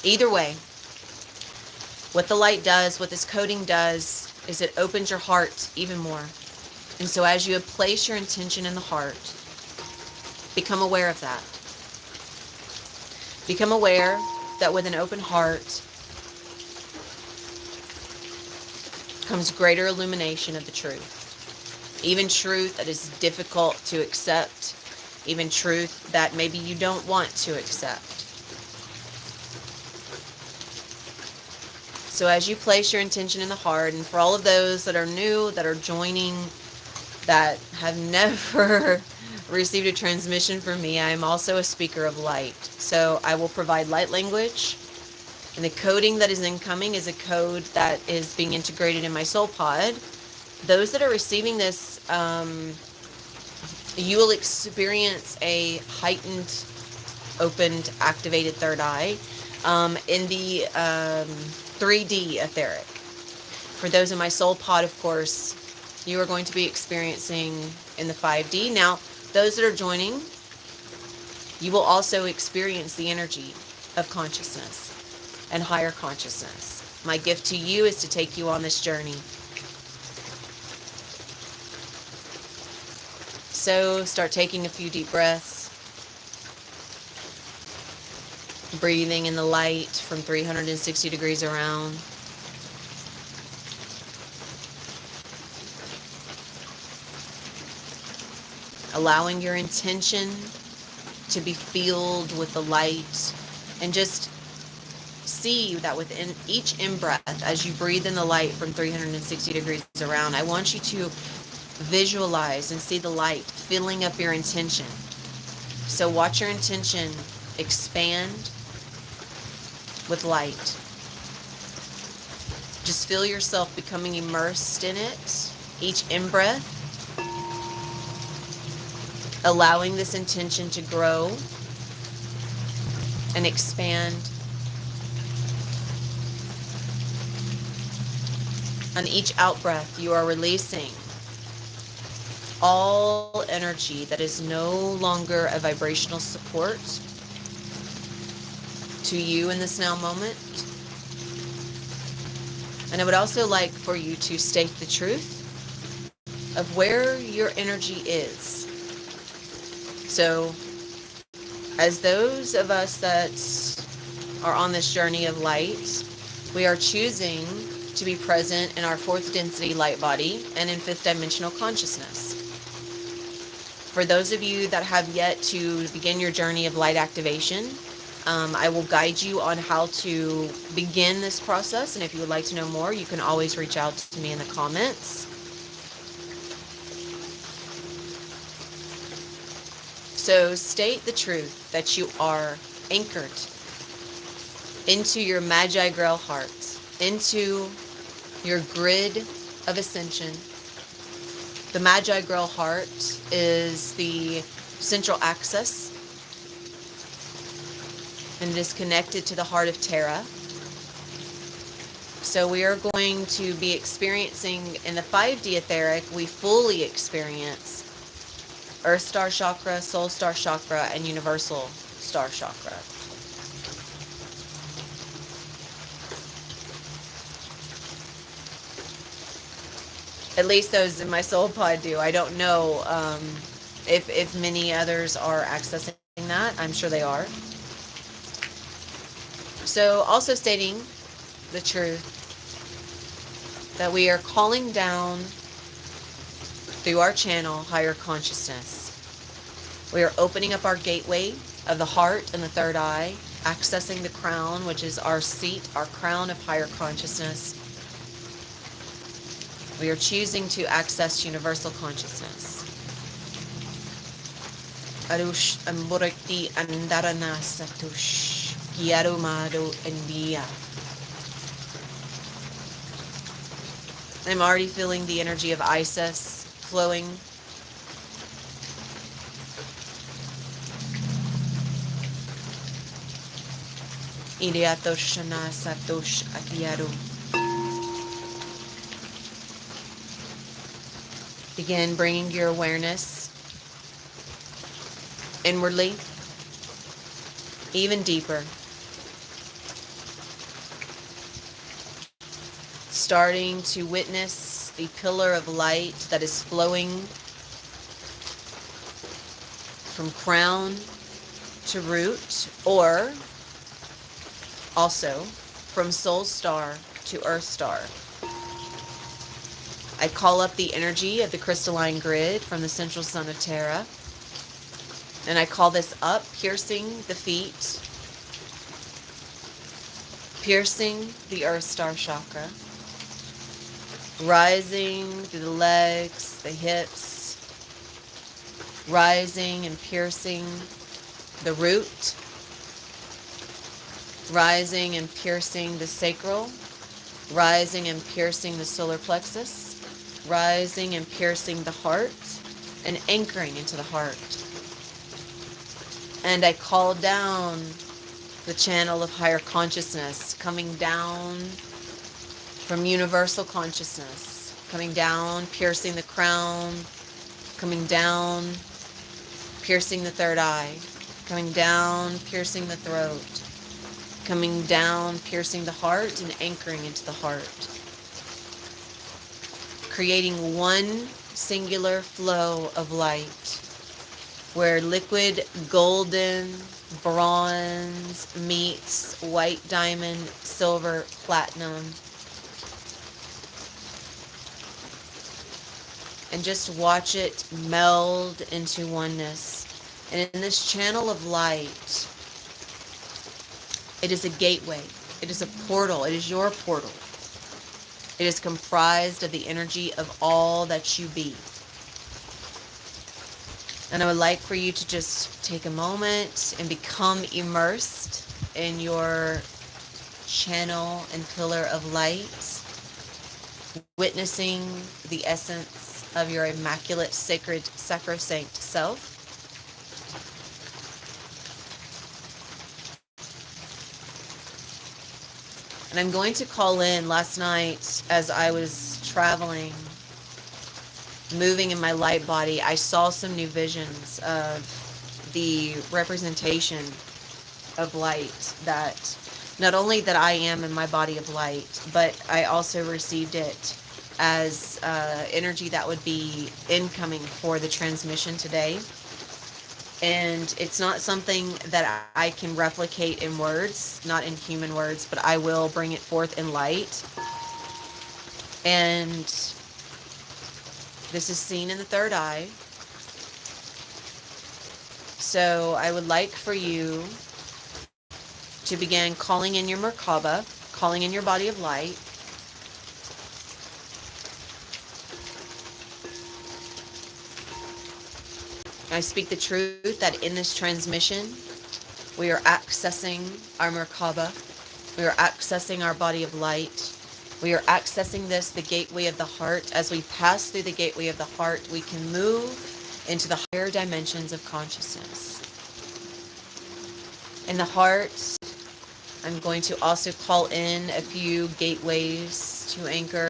Either way, what the light does, what this coding does, is it opens your heart even more. And so as you place your intention in the heart, become aware of that. Become aware that with an open heart comes greater illumination of the truth. Even truth that is difficult to accept, even truth that maybe you don't want to accept. So as you place your intention in the heart, and for all of those that are new, that are joining, that have never received a transmission from me, I am also a speaker of light. So I will provide light language, and the coding that is incoming is a code that is being integrated in my soul pod. Those that are receiving this You will experience a heightened, opened, activated third eye in the 3D etheric. For those in my soul pod, of course, you are going to be experiencing in the 5D. Now, those that are joining, you will also experience the energy of consciousness and higher consciousness. My gift to you is to take you on this journey. So start taking a few deep breaths, breathing in the light from 360 degrees around. Allowing your intention to be filled with the light, and just see that within each in-breath, as you breathe in the light from 360 degrees around, I want you to visualize and see the light filling up your intention. So watch your intention expand with light. Just feel yourself becoming immersed in it, each in-breath, allowing this intention to grow and expand. On each out-breath, you are releasing all energy that is no longer a vibrational support to you in this now moment. And I would also like for you to state the truth of where your energy is. So, as those of us that are on this journey of light, we are choosing to be present in our fourth density light body and in fifth dimensional consciousness. For those of you that have yet to begin your journey of light activation, I will guide you on how to begin this process. And if you would like to know more, you can always reach out to me in the comments. So state the truth that you are anchored into your Magi Grail heart, into your grid of ascension. The Magi Grail heart is the central axis, and it is connected to the heart of Terra. So we are going to be experiencing in the 5D etheric, we fully experience Earth Star Chakra, Soul Star Chakra, and Universal Star Chakra. At least those in my soul pod do. I don't know if many others are accessing that. I'm sure they are. So also stating the truth that we are calling down through our channel higher consciousness. We are opening up our gateway of the heart and the third eye, accessing the crown, which is our seat, our crown of higher consciousness. We are choosing to access universal consciousness. Arush amburakti andarana satush yarumado envia. I'm already feeling the energy of Isis flowing. Iliatosh shana satosh akiyaru. Begin bringing your awareness inwardly, even deeper. Starting to witness the pillar of light that is flowing from crown to root, or also from soul star to earth star. I call up the energy of the crystalline grid from the central sun of Terra, and I call this up, piercing the feet, piercing the earth star chakra, rising through the legs, the hips, rising and piercing the root, rising and piercing the sacral, rising and piercing the solar plexus, rising and piercing the heart, and anchoring into the heart. And I call down the channel of higher consciousness, coming down from universal consciousness, coming down, piercing the crown, coming down, piercing the third eye, coming down, piercing the throat, coming down, piercing the heart and anchoring into the heart, creating one singular flow of light where liquid golden bronze meets white diamond, silver, platinum. And just watch it meld into oneness. And in this channel of light, it is a gateway. It is a portal. It is your portal. It is comprised of the energy of all that you be. And I would like for you to just take a moment and become immersed in your channel and pillar of light, witnessing the essence of your immaculate, sacred, sacrosanct self. And I'm going to call in. Last night as I was traveling, moving in my light body, I saw some new visions of the representation of light, that not only that I am in my body of light, but I also received it as energy that would be incoming for the transmission today. And it's not something that I can replicate in words, not in human words, but I will bring it forth in light. And this is seen in the third eye. So I would like for you to begin calling in your Merkaba, calling in your body of light. I speak the truth that in this transmission, we are accessing our Merkaba. We are accessing our body of light. We are accessing this, the gateway of the heart. As we pass through the gateway of the heart, we can move into the higher dimensions of consciousness. In the heart, I'm going to also call in a few gateways to anchor.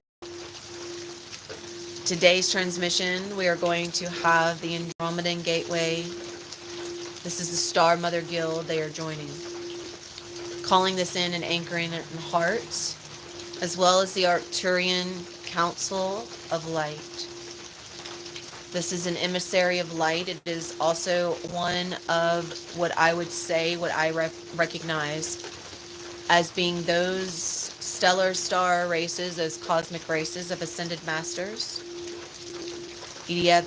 Today's transmission, we are going to have the Andromedan Gateway. This is the Star Mother Guild. They are joining. Calling this in and anchoring it in the heart, as well as the Arcturian Council of Light. This is an emissary of light. It is also one of what I would say, what I recognize as being those stellar star races, those cosmic races of ascended masters. They are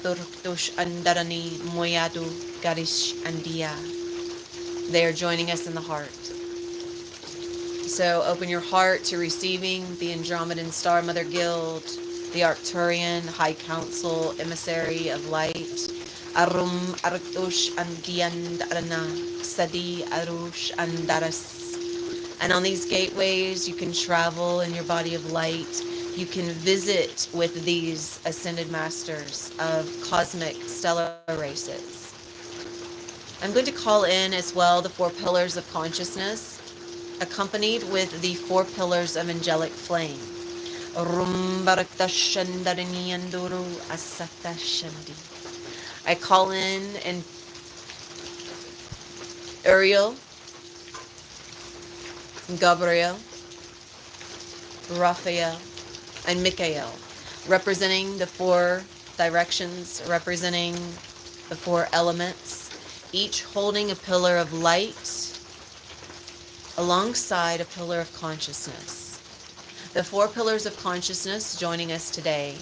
joining us in the heart. So open your heart to receiving the Andromedan Star Mother Guild, the Arcturian High Council Emissary of Light. Arum Arctush Andiandarana Sadi Arush Andaras. And on these gateways, you can travel in your body of light. You can visit with these ascended masters of cosmic stellar races. I'm going to call in as well the 4 pillars of consciousness, accompanied with the 4 pillars of angelic flame. I call in Uriel, Gabriel, Raphael, and Michael, representing the 4 directions, representing the 4 elements, each holding a pillar of light alongside a pillar of consciousness. The 4 pillars of consciousness joining us today.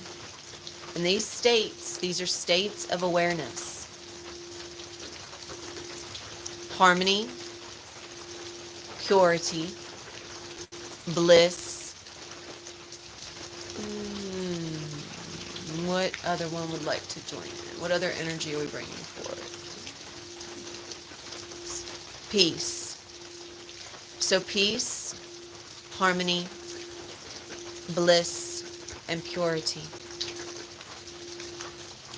And these states, these are states of awareness. Harmony, purity, bliss. What other one would like to join in? What other energy are we bringing forward? Peace. So peace, harmony, bliss, and purity.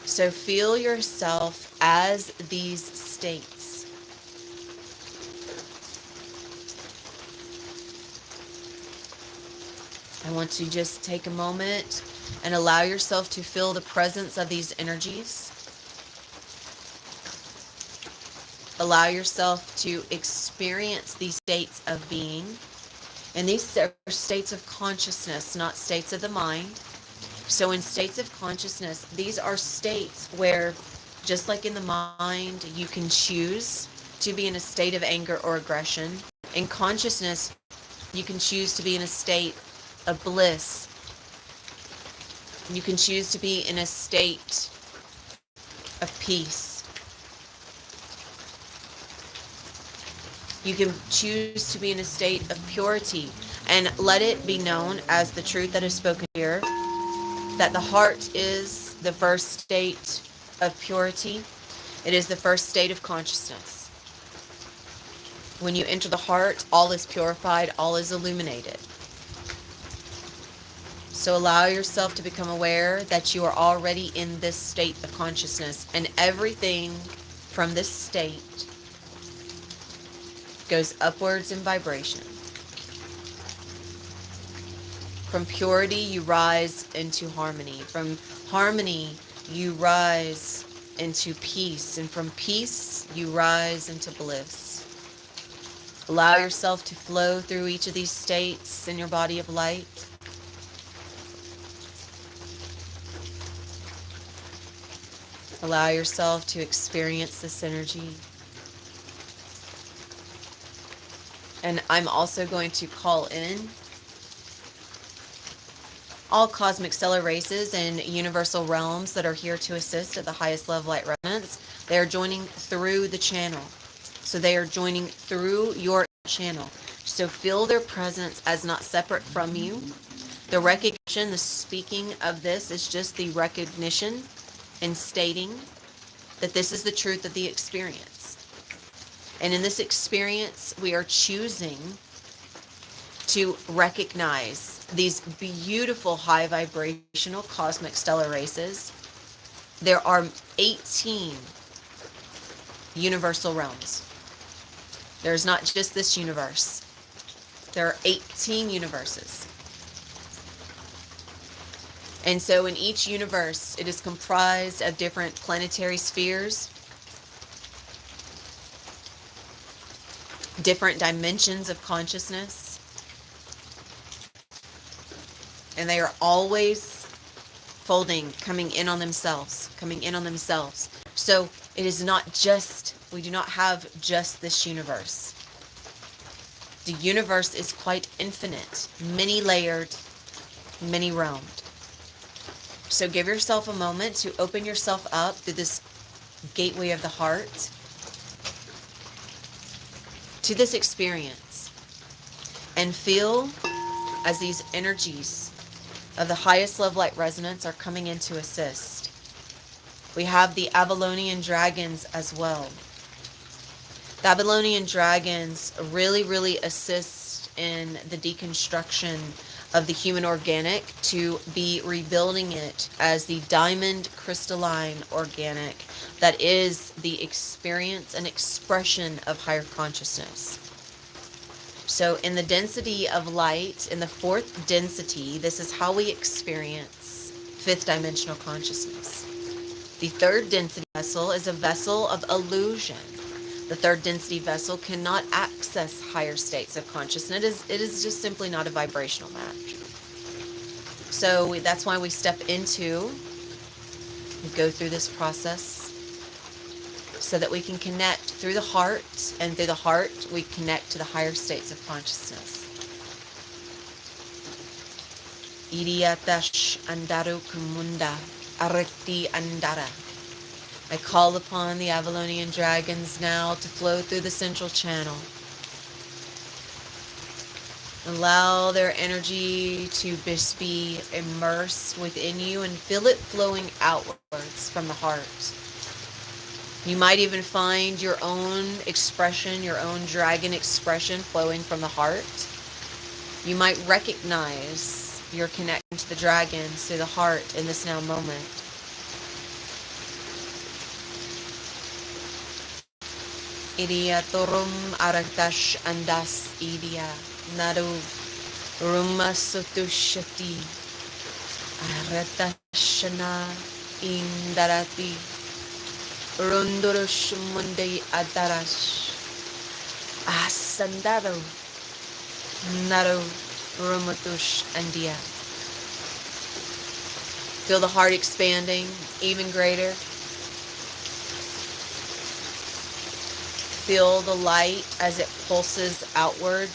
So feel yourself as these states. I want to just take a moment and allow yourself to feel the presence of these energies. Allow yourself to experience these states of being. And these are states of consciousness, not states of the mind. So in states of consciousness, these are states where, just like in the mind, you can choose to be in a state of anger or aggression. In consciousness, you can choose to be in a state of bliss. You can choose to be in a state of peace. You can choose to be in a state of purity. And let it be known as the truth that is spoken here, that the heart is the first state of purity. It is the first state of consciousness. When you enter the heart, all is purified, all is illuminated. So allow yourself to become aware that you are already in this state of consciousness, and everything from this state goes upwards in vibration. From purity, you rise into harmony. From harmony, you rise into peace. And from peace, you rise into bliss. Allow yourself to flow through each of these states in your body of light. Allow yourself to experience this energy. And I'm also going to call in all cosmic stellar races and universal realms that are here to assist at the highest level light resonance. They are joining through the channel. So they are joining through your channel. So feel their presence as not separate from you. The recognition, the speaking of this is just the recognition and stating that this is the truth of the experience. And in this experience, we are choosing to recognize these beautiful high vibrational cosmic stellar races. There are 18 universal realms. There's not just this universe. There are 18 universes. And so in each universe, it is comprised of different planetary spheres, different dimensions of consciousness, and they are always folding, coming in on themselves, coming in on themselves. So it is not just, we do not have just this universe. The universe is quite infinite, many layered, many realmed. So give yourself a moment to open yourself up through this gateway of the heart to this experience, and feel as these energies of the highest love light resonance are coming in to assist. We have the Avalonian dragons as well. The Avalonian dragons really assist in the deconstruction of the human organic to be rebuilding it as the diamond crystalline organic that is the experience and expression of higher consciousness. So in the density of light, in the fourth density, this is how we experience fifth dimensional consciousness. The third density vessel is a vessel of illusion. The third density vessel cannot access higher states of consciousness. It is just simply not a vibrational match. So that's why we step into and go through this process so that we can connect through the heart, and through the heart we connect to the higher states of consciousness. Iriatash andaru kumunda arekti andara. I call upon the Avalonian dragons now to flow through the central channel. Allow their energy to just be immersed within you and feel it flowing outwards from the heart. You might even find your own expression, your own dragon expression flowing from the heart. You might recognize your connection to the dragons through the heart in this now moment. Idia torum aratash andas idia. Naru ruma sotushati. Aratashana indarati. Rundurush munday adarash. Asandaro. Naru rumatush andia. Feel the heart expanding even greater. Feel the light as it pulses outward,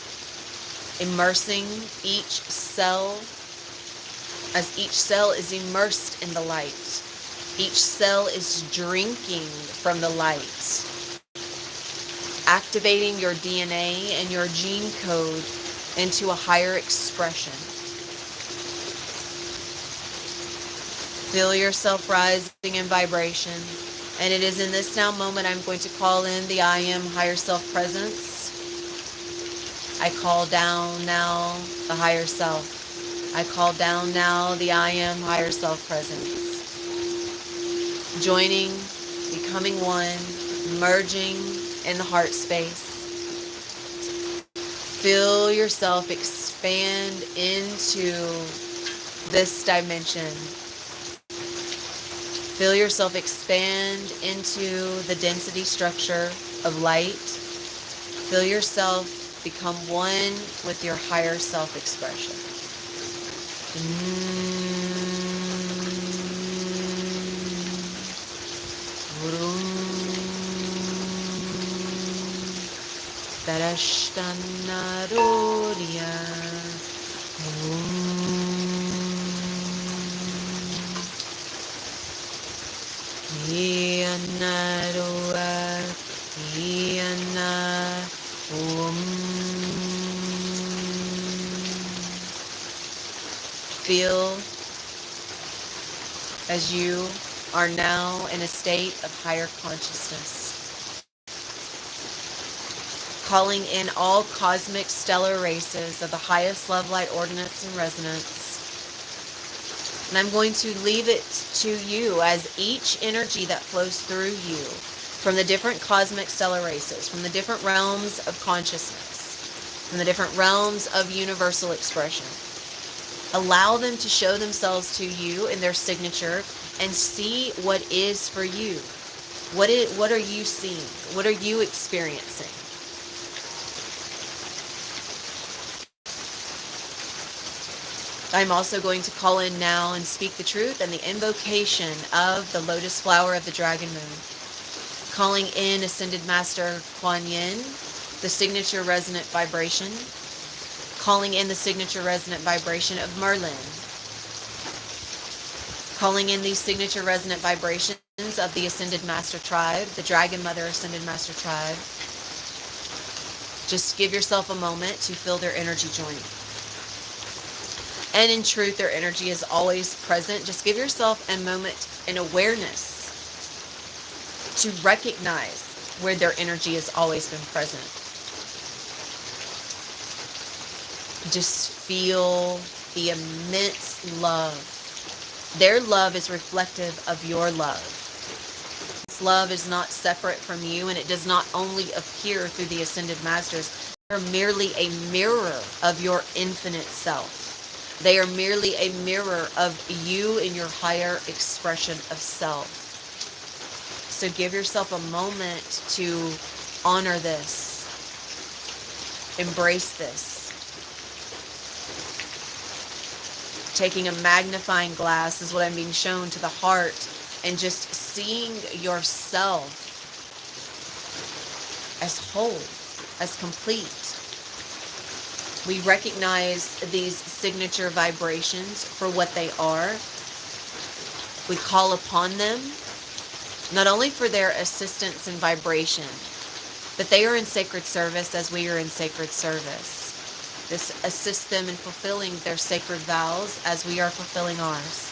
immersing each cell, as each cell is immersed in the light. Each cell is drinking from the light, activating your DNA and your gene code into a higher expression. Feel yourself rising in vibration. And it is in this now moment I'm going to call in the I Am Higher Self Presence. I call down now the Higher Self. I call down now the I Am Higher Self Presence. Joining, becoming one, merging in the heart space. Feel yourself expand into this dimension. Feel yourself expand into the density structure of light. Feel yourself become one with your higher self-expression. Feel as you are now in a state of higher consciousness. Calling in all cosmic stellar races of the highest love light ordinance and resonance. And I'm going to leave it to you as each energy that flows through you from the different cosmic stellar races, from the different realms of consciousness, from the different realms of universal expression. Allow them to show themselves to you in their signature and see what is for you. What are you seeing? What are you experiencing? I'm also going to call in now and speak the truth and the invocation of the Lotus Flower of the Dragon Moon. Calling in Ascended Master Kuan Yin, the signature resonant vibration. Calling in the signature resonant vibration of Merlin. Calling in these signature resonant vibrations of the Ascended Master Tribe, the Dragon Mother Ascended Master Tribe. Just give yourself a moment to feel their energy joining. And in truth, their energy is always present. Just give yourself a moment in awareness to recognize where their energy has always been present. Just feel the immense love. Their love is reflective of your love. This love is not separate from you, and it does not only appear through the Ascended Masters. They are merely a mirror of your infinite self. They are merely a mirror of you in your higher expression of self. So give yourself a moment to honor this. Embrace this. Taking a magnifying glass is what I'm being shown to the heart, and just seeing yourself as whole, as complete. We recognize these signature vibrations for what they are. We call upon them, not only for their assistance and vibration, but they are in sacred service as we are in sacred service. This assists them in fulfilling their sacred vows as we are fulfilling ours.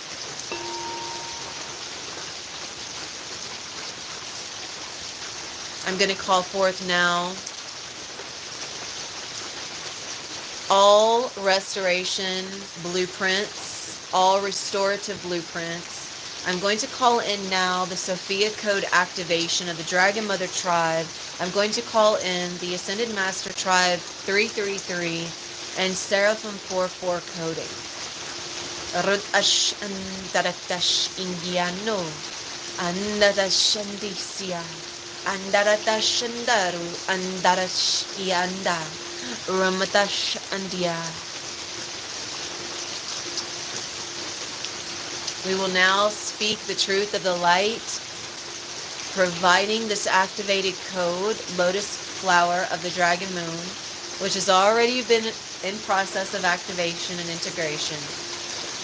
I'm going to call forth now all restoration blueprints, all restorative blueprints I'm going to call in now the Sophia Code activation of the Dragon Mother Tribe. I'm going to call in the Ascended Master Tribe 333 and Seraphim 44 coding. Rutash andaratash indiano, andarash andisia, andaratash andaru, andarash ianda, ramatash andia. We will now speak the truth of the light, providing this activated code, Lotus Flower of the Dragon Moon, which has already been in process of activation and integration.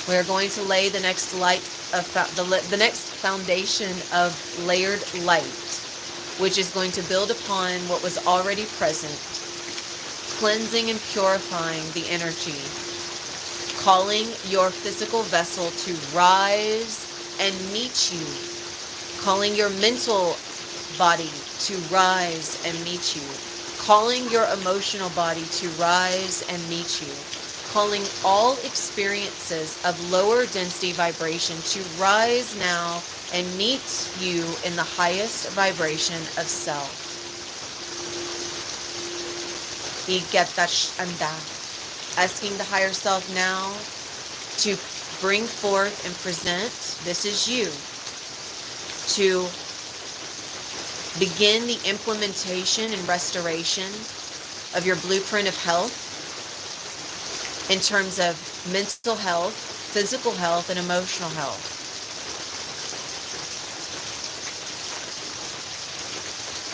We are going to lay the next the next foundation of layered light, which is going to build upon what was already present, cleansing and purifying the energy, calling your physical vessel to rise and meet you, calling your mental body to rise and meet you, calling your emotional body to rise and meet you, calling all experiences of lower density vibration to rise now and meet you in the highest vibration of self. Asking the higher self now to bring forth and present, this is you, to begin the implementation and restoration of your blueprint of health in terms of mental health, physical health, and emotional health.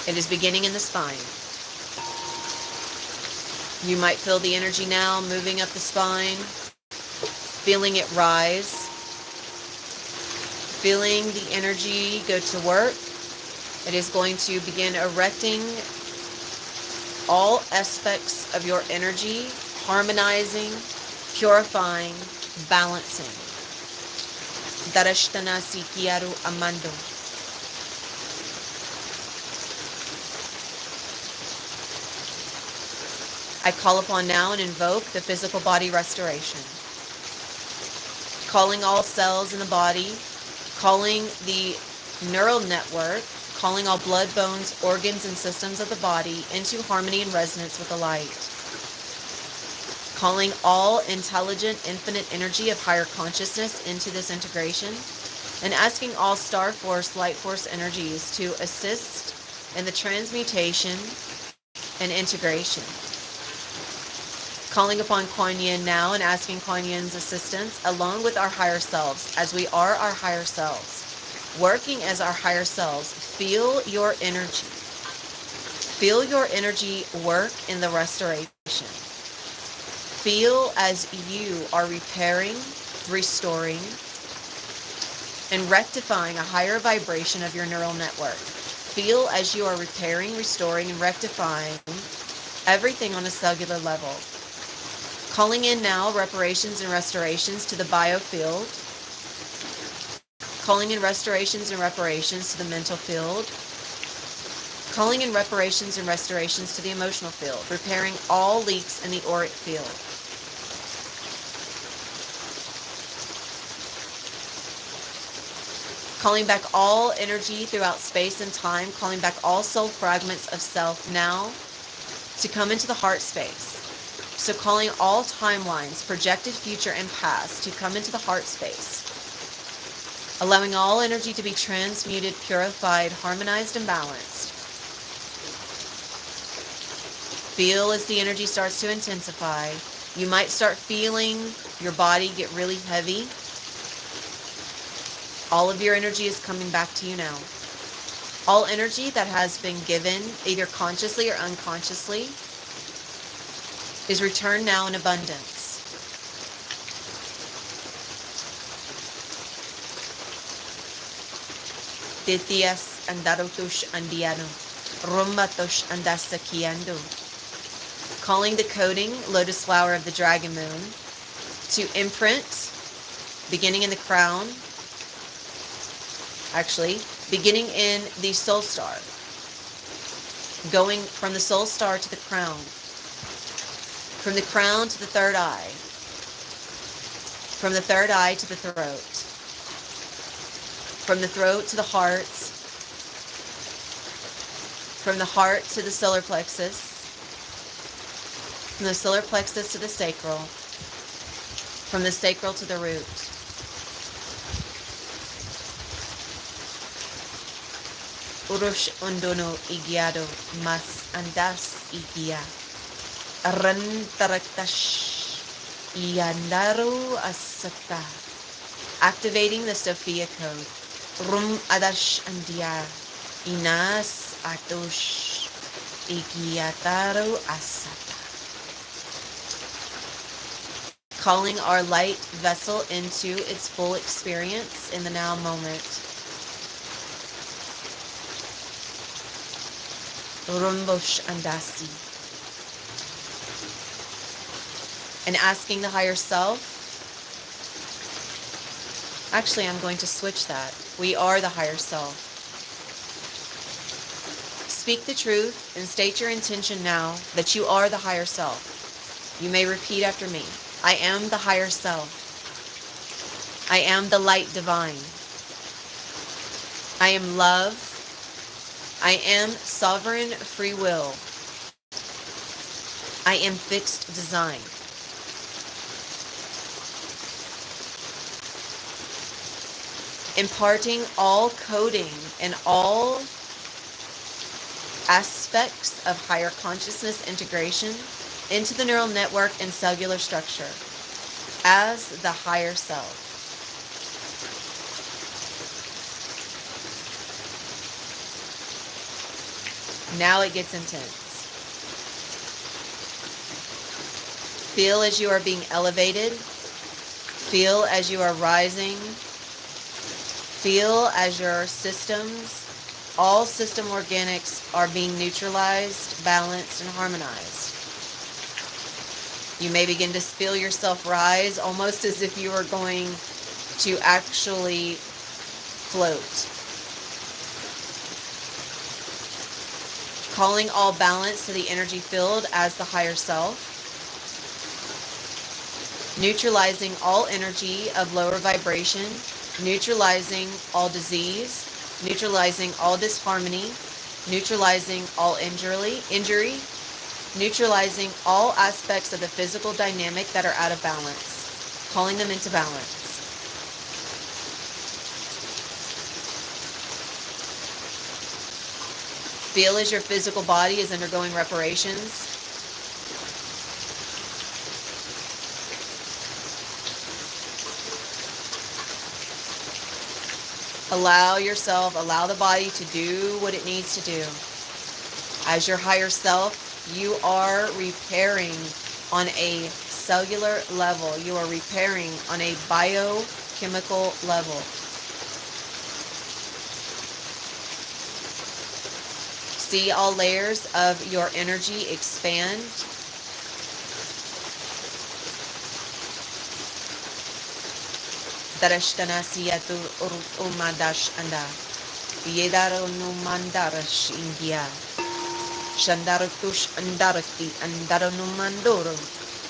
It is beginning in the spine. You might feel the energy now moving up the spine, feeling it rise, feeling the energy go to work. It is going to begin erecting all aspects of your energy, harmonizing, purifying, balancing. Darashtana Sikiaru Amando. I call upon now and invoke the physical body restoration. Calling all cells in the body, calling the neural network, calling all blood, bones, organs, and systems of the body into harmony and resonance with the light. Calling all intelligent, infinite energy of higher consciousness into this integration, and asking all star force, light force energies to assist in the transmutation and integration. Calling upon Kuan Yin now and asking Kuan Yin's assistance along with our higher selves, as we are our higher selves. Working as our higher selves, feel your energy. Feel your energy work in the restoration. Feel as you are repairing, restoring, and rectifying a higher vibration of your neural network. Feel as you are repairing, restoring, and rectifying everything on a cellular level. Calling in now reparations and restorations to the biofield. Calling in restorations and reparations to the mental field. Calling in reparations and restorations to the emotional field. Repairing all leaks in the auric field. Calling back all energy throughout space and time. Calling back all soul fragments of self now to come into the heart space. So calling all timelines, projected, future, and past to come into the heart space. Allowing all energy to be transmuted, purified, harmonized, and balanced. Feel as the energy starts to intensify. You might start feeling your body get really heavy. All of your energy is coming back to you now. All energy that has been given, either consciously or unconsciously, is returned now in abundance. Titias andarotush andiano, rumbatosh andasakiando. Calling the coding, Lotus Flower of the Dragon Moon, to imprint, beginning in the crown, actually, beginning in the soul star, going from the soul star to the crown, from the crown to the third eye, from the third eye to the throat, from the throat to the heart, from the heart to the solar plexus, from the solar plexus to the sacral, from the sacral to the root. Urush undono igiado mas andas igia. Arantaraktash iandaru asata. Activating the Sophia code. Rum adash andia. Inas atosh igiataru asata. Calling our light vessel into its full experience in the now moment. Rumbosh andasi. And asking the higher self. Actually, I'm going to switch that. We are the higher self. Speak the truth and state your intention now that you are the higher self. You may repeat after me. I am the higher self. I am the light divine. I am love. I am sovereign free will. I am fixed design. Imparting all coding and all aspects of higher consciousness integration into the neural network and cellular structure as the higher self. Now it gets intense. Feel as you are being elevated. Feel as you are rising. Feel as your systems, all system organics, are being neutralized, balanced, and harmonized. You may begin to feel yourself rise, almost as if you are going to actually float. Calling all balance to the energy field as the higher self. Neutralizing all energy of lower vibration. Neutralizing all disease. Neutralizing all disharmony. Neutralizing all injury. Neutralizing all aspects of the physical dynamic that are out of balance. Calling them into balance. Feel as your physical body is undergoing reparations. Allow the body to do what it needs to do. As your higher self, you are repairing on a cellular level. You are repairing on a biochemical level. See all layers of your energy expand. Darashtanasiyatu umadash anda. Yedaro numandarash India. Shandarutush andarakti andarunumandoro.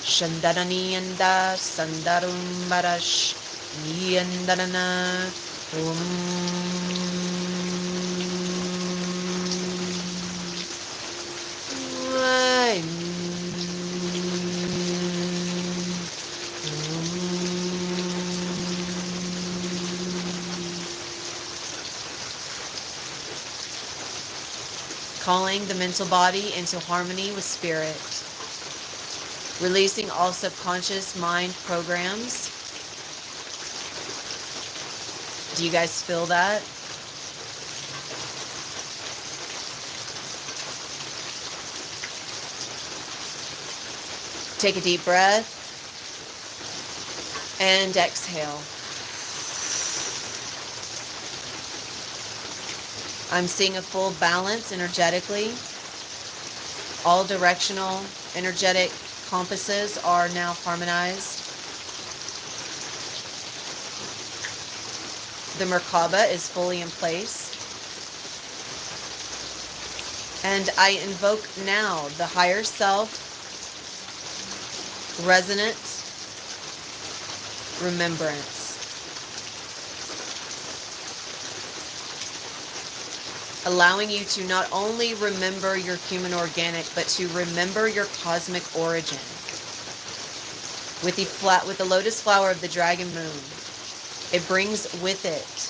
Shandarani anda sandarum barash. Yandarana calling the mental body into harmony with spirit, releasing all subconscious mind programs. Do you guys feel that? Take a deep breath and exhale. I'm seeing a full balance energetically. All directional energetic compasses are now harmonized. The Merkaba is fully in place. And I invoke now the higher self resonant remembrance. allowing you to not only remember your human organic, but to remember your cosmic origin. With the lotus flower of the dragon moon, it brings with it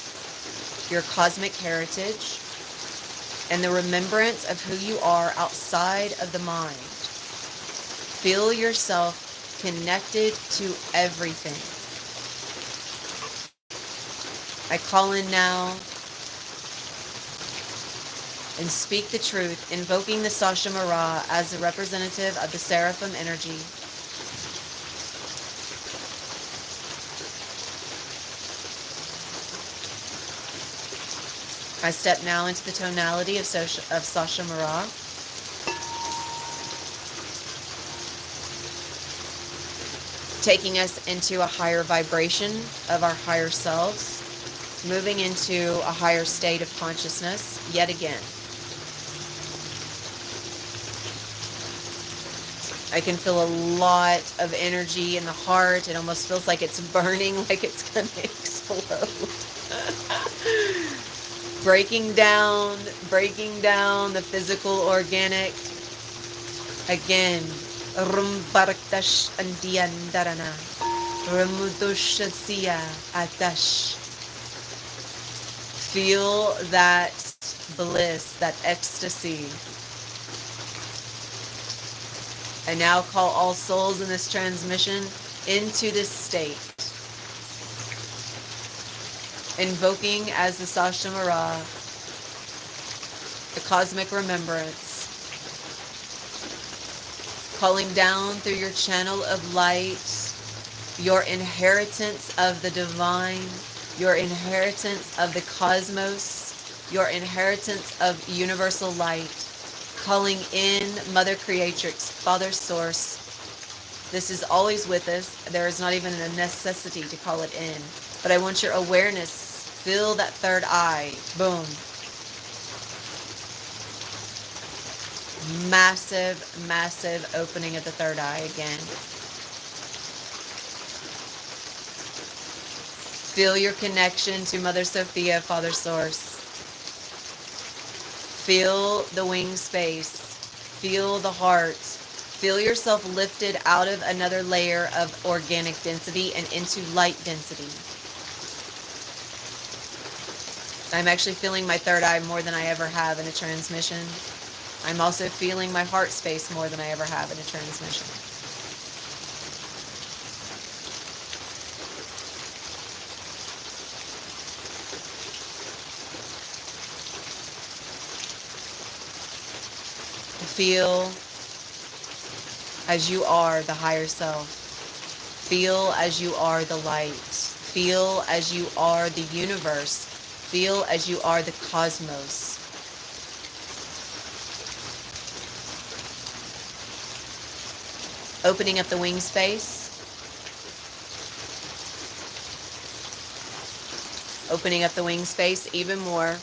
your cosmic heritage and the remembrance of who you are outside of the mind. Feel yourself connected to everything. I call in now and speak the truth, invoking the Sasha Mara as the representative of the seraphim energy. I step now into the tonality of Sasha Mara. Taking us into a higher vibration of our higher selves, moving into a higher state of consciousness yet again. I can feel a lot of energy in the heart. It almost feels like it's burning, like it's going to explode. breaking down the physical organic. Again, rumbartash andiandarana, rumudushasia atash. Feel that bliss, that ecstasy. I now call all souls in this transmission into this state. Invoking as the Sasha Mara, the cosmic remembrance. Calling down through your channel of light, your inheritance of the divine, your inheritance of the cosmos, your inheritance of universal light. Calling in Mother Creatrix, Father Source. This is always with us. There is not even a necessity to call it in. But I want your awareness. Feel that third eye. Boom. Massive, massive opening of the third eye again. Feel your connection to Mother Sophia, Father Source. Feel the wing space. Feel the heart. Feel yourself lifted out of another layer of organic density and into light density. I'm actually feeling my third eye more than I ever have in a transmission. I'm also feeling my heart space more than I ever have in a transmission. Feel as you are the higher self. Feel as you are the light. Feel as you are the universe. Feel as you are the cosmos. Opening up the wing space. Opening up the wing space even more.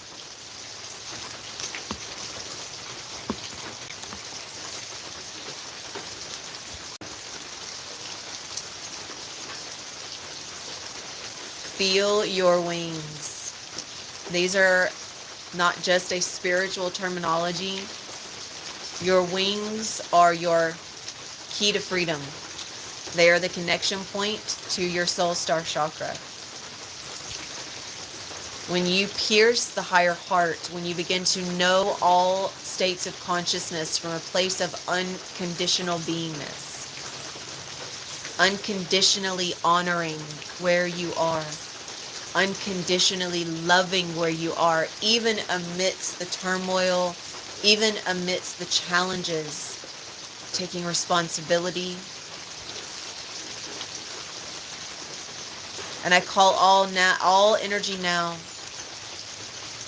Feel your wings. These are not just a spiritual terminology. Your wings are your key to freedom. They are the connection point to your soul star chakra. When you pierce the higher heart, when you begin to know all states of consciousness from a place of unconditional beingness, unconditionally honoring where you are, unconditionally loving where you are, even amidst the turmoil, even amidst the challenges, taking responsibility. And I call all energy now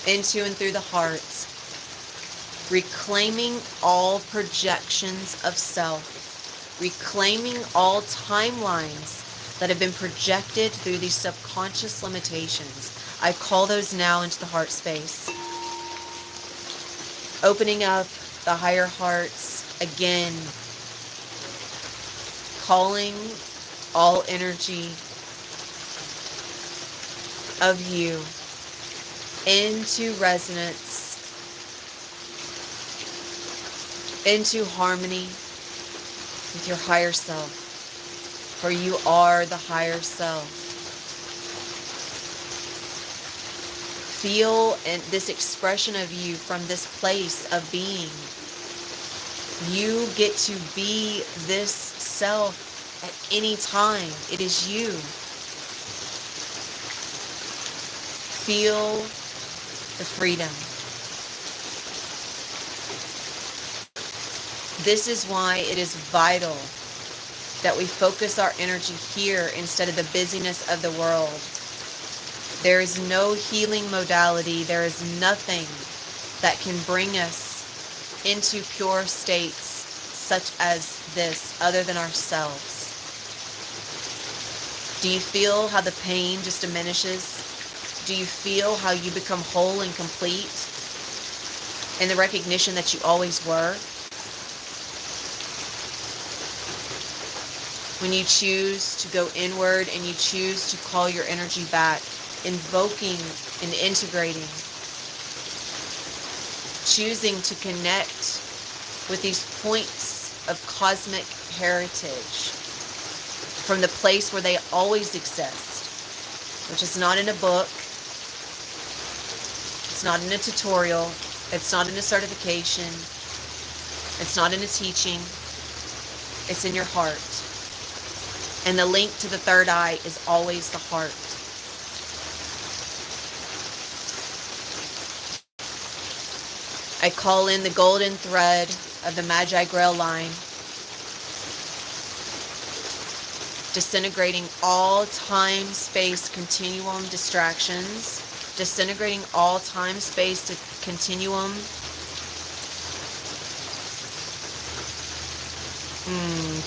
into and through the heart, reclaiming all projections of self, reclaiming all timelines that have been projected through these subconscious limitations. I call those now into the heart space. Opening up the higher hearts again. Calling all energy of you into resonance into harmony with your higher self, for you are the higher self. Feel this expression of you from this place of being. You get to be this self at any time. It is you. Feel the freedom. This is why it is vital that we focus our energy here instead of the busyness of the world. There is no healing modality. There is nothing that can bring us into pure states such as this other than ourselves. Do you feel how the pain just diminishes? Do you feel how you become whole and complete in the recognition that you always were? When you choose to go inward and you choose to call your energy back, invoking and integrating, choosing to connect with these points of cosmic heritage from the place where they always exist, which is not in a book, it's not in a tutorial, it's not in a certification, it's not in a teaching, it's in your heart. And the link to the third eye is always the heart. I call in the golden thread of the Magi Grail line, disintegrating all time-space continuum distractions, disintegrating all time-space continuum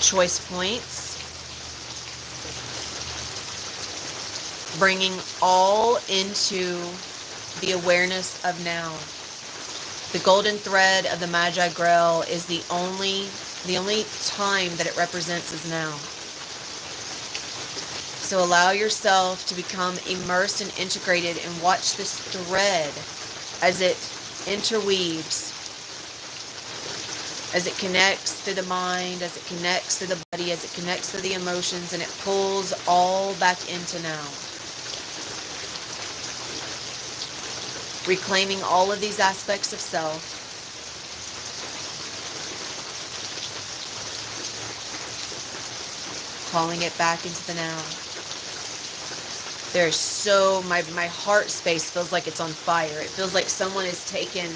choice points, bringing all into the awareness of now. The golden thread of the Magi Grail is the only time that it represents is now. So allow yourself to become immersed and integrated and watch this thread as it interweaves, as it connects through the mind, as it connects through the body, as it connects through the emotions, and it pulls all back into now. Reclaiming all of these aspects of self. Calling it back into the now. There's so, my heart space feels like it's on fire. It feels like someone has taken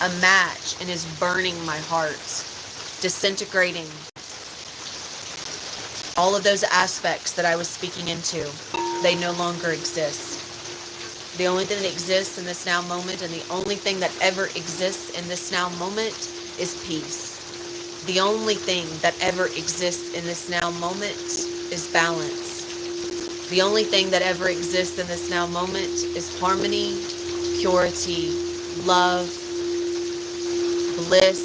a match and is burning my heart, disintegrating all of those aspects that I was speaking into. They no longer exist. The only thing that exists in this now moment, and the only thing that ever exists in this now moment, is peace. The only thing that ever exists in this now moment is balance. The only thing that ever exists in this now moment is harmony, purity, love, bliss.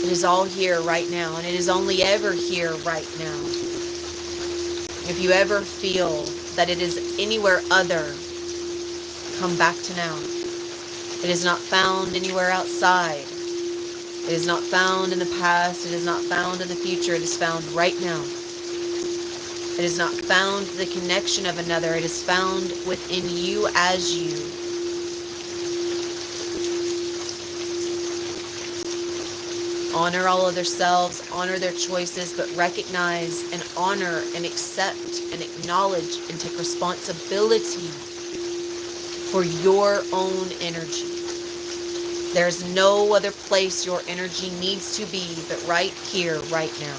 It is all here right now, and it is only ever here right now. If you ever feel that it is anywhere other, come back to now. It is not found anywhere outside. It is not found in the past. It is not found in the future. It is found right now. It is not found the connection of another. It is found within you as you. Honor all other selves, honor their choices, but recognize and honor and accept and acknowledge and take responsibility for your own energy. There's no other place your energy needs to be but right here, right now.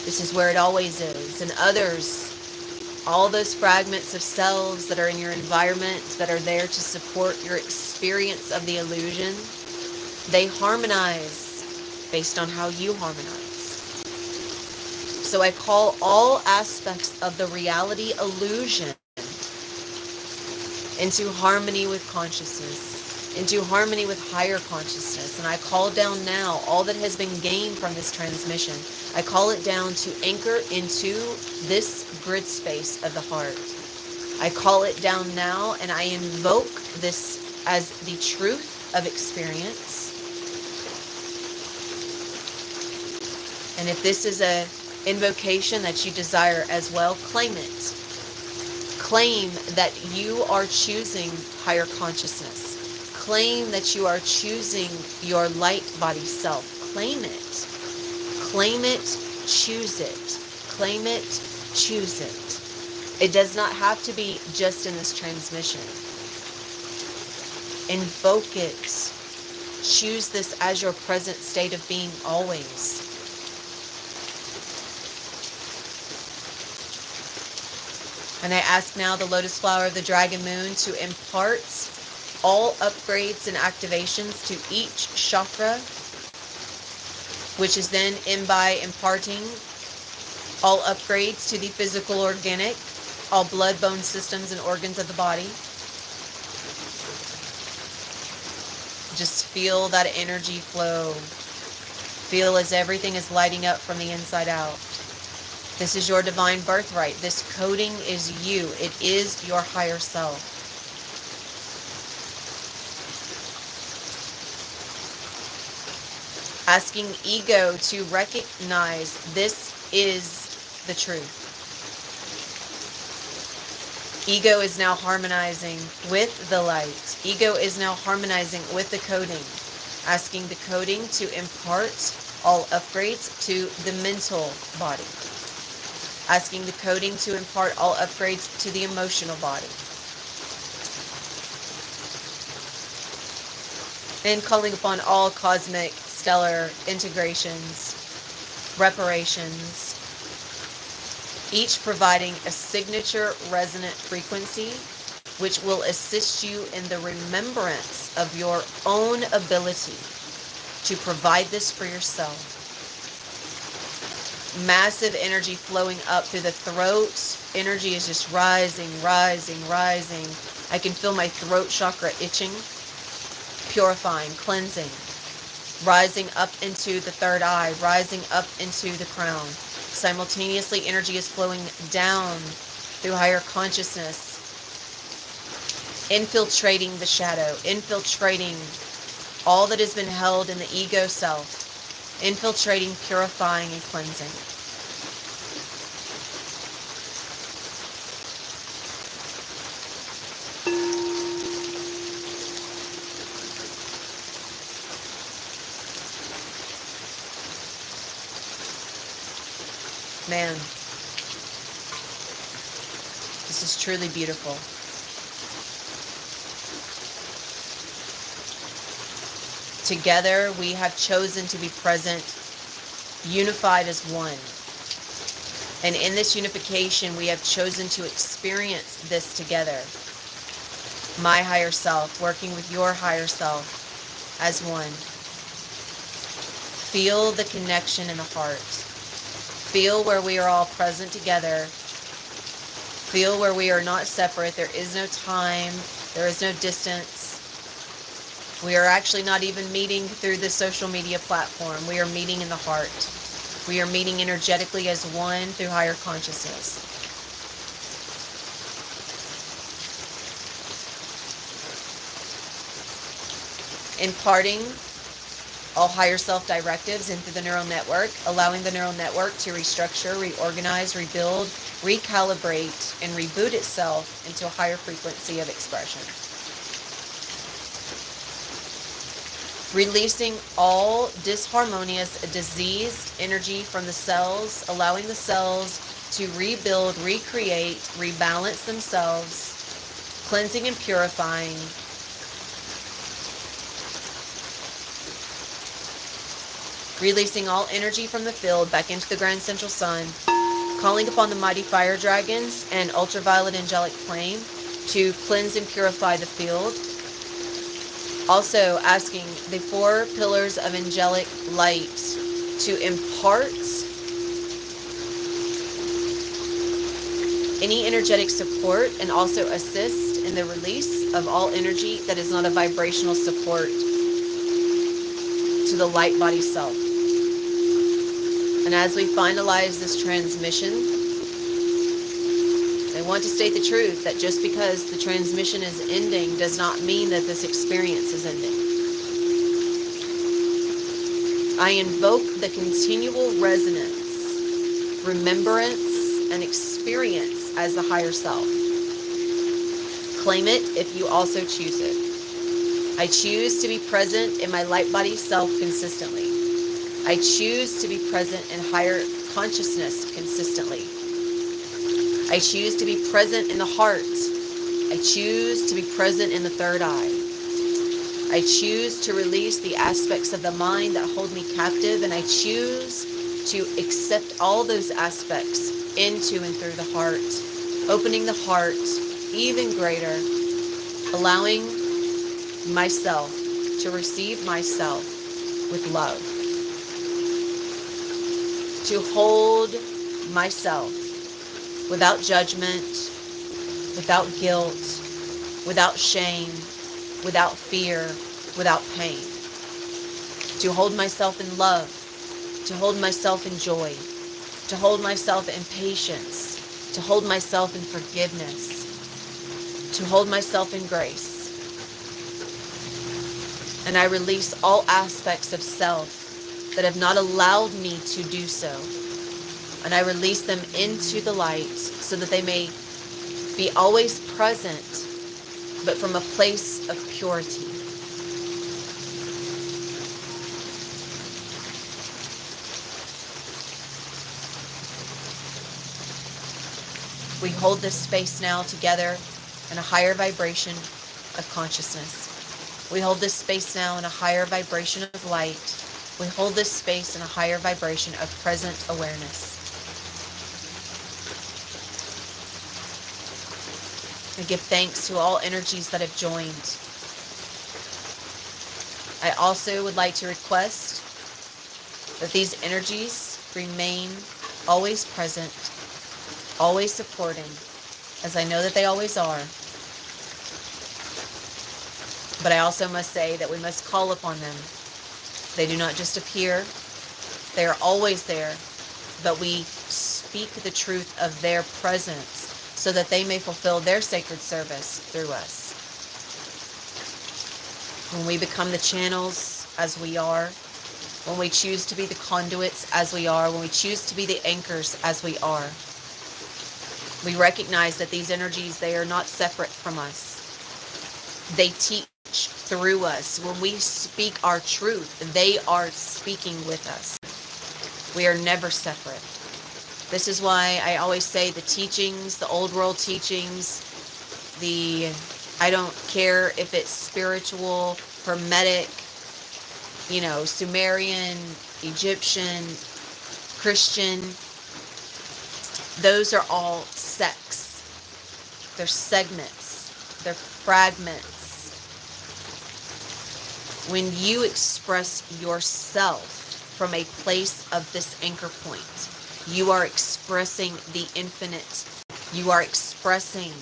This is where it always is. And others, all those fragments of selves that are in your environment that are there to support your experience of the illusion, they harmonize based on how you harmonize. So I call all aspects of the reality illusion into harmony with consciousness, into harmony with higher consciousness. And I call down now all that has been gained from this transmission. I call it down to anchor into this grid space of the heart. I call it down now, and I invoke this as the truth of experience. And if this is a invocation that you desire as well, claim it. Claim that you are choosing higher consciousness. Claim that you are choosing your light body self. Claim it. Claim it. Choose it. Claim it. Choose it. It does not have to be just in this transmission. Invoke it. Choose this as your present state of being always. And I ask now the Lotus Flower of the Dragon Moon to impart all upgrades and activations to each chakra, which is then imparting all upgrades to the physical, organic, all blood, bone systems, and organs of the body. Just feel that energy flow. Feel as everything is lighting up from the inside out. This is your divine birthright. This coding is you. It is your higher self. Asking ego to recognize this is the truth. Ego is now harmonizing with the light. Ego is now harmonizing with the coding. Asking the coding to impart all upgrades to the mental body. Asking the coding to impart all upgrades to the emotional body. And calling upon all cosmic, stellar integrations, reparations, each providing a signature resonant frequency which will assist you in the remembrance of your own ability to provide this for yourself. Massive energy flowing up through the throat. Energy is just rising, rising, rising. I can feel my throat chakra itching, purifying, cleansing, rising up into the third eye, rising up into the crown. Simultaneously, energy is flowing down through higher consciousness, infiltrating the shadow, infiltrating all that has been held in the ego self, infiltrating, purifying, and cleansing. Man, this is truly beautiful. Together, we have chosen to be present, unified as one. And in this unification, we have chosen to experience this together. My higher self, working with your higher self as one. Feel the connection in the heart. Feel where we are all present together. Feel where we are not separate. There is no time. There is no distance. We are actually not even meeting through the social media platform. We are meeting in the heart. We are meeting energetically as one through higher consciousness. Imparting all higher self directives into the neural network, allowing the neural network to restructure, reorganize, rebuild, recalibrate, and reboot itself into a higher frequency of expression. Releasing all disharmonious, diseased energy from the cells, allowing the cells to rebuild, recreate, rebalance themselves, cleansing and purifying. Releasing all energy from the field back into the grand central sun, calling upon the mighty fire dragons and ultraviolet angelic flame to cleanse and purify the field. Also asking the 4 pillars of angelic light to impart any energetic support and also assist in the release of all energy that is not a vibrational support to the light body self. And as we finalize this transmission, I want to state the truth that just because the transmission is ending does not mean that this experience is ending. I invoke the continual resonance, remembrance, and experience as the higher self. Claim it if you also choose it. I choose to be present in my light body self consistently. I choose to be present in higher consciousness consistently. I choose to be present in the heart. I choose to be present in the third eye. I choose to release the aspects of the mind that hold me captive, and I choose to accept all those aspects into and through the heart, opening the heart even greater, allowing myself to receive myself with love, to hold myself without judgment, without guilt, without shame, without fear, without pain. To hold myself in love, to hold myself in joy, to hold myself in patience, to hold myself in forgiveness, to hold myself in grace. And I release all aspects of self that have not allowed me to do so. And I release them into the light so that they may be always present, but from a place of purity. We hold this space now together in a higher vibration of consciousness. We hold this space now in a higher vibration of light. We hold this space in a higher vibration of present awareness. I give thanks to all energies that have joined. I also would like to request that these energies remain always present, always supporting, as I know that they always are. But I also must say that we must call upon them. They do not just appear. They are always there, but we speak the truth of their presence so that they may fulfill their sacred service through us. When we become the channels as we are, when we choose to be the conduits as we are, when we choose to be the anchors as we are, we recognize that these energies, they are not separate from us. They teach through us. When we speak our truth, they are speaking with us. We are never separate. This is why I always say the teachings, the old world teachings, I don't care if it's spiritual, Hermetic, Sumerian, Egyptian, Christian, those are all sects. They're segments. They're fragments. When you express yourself from a place of this anchor point, you are expressing the infinite. You are expressing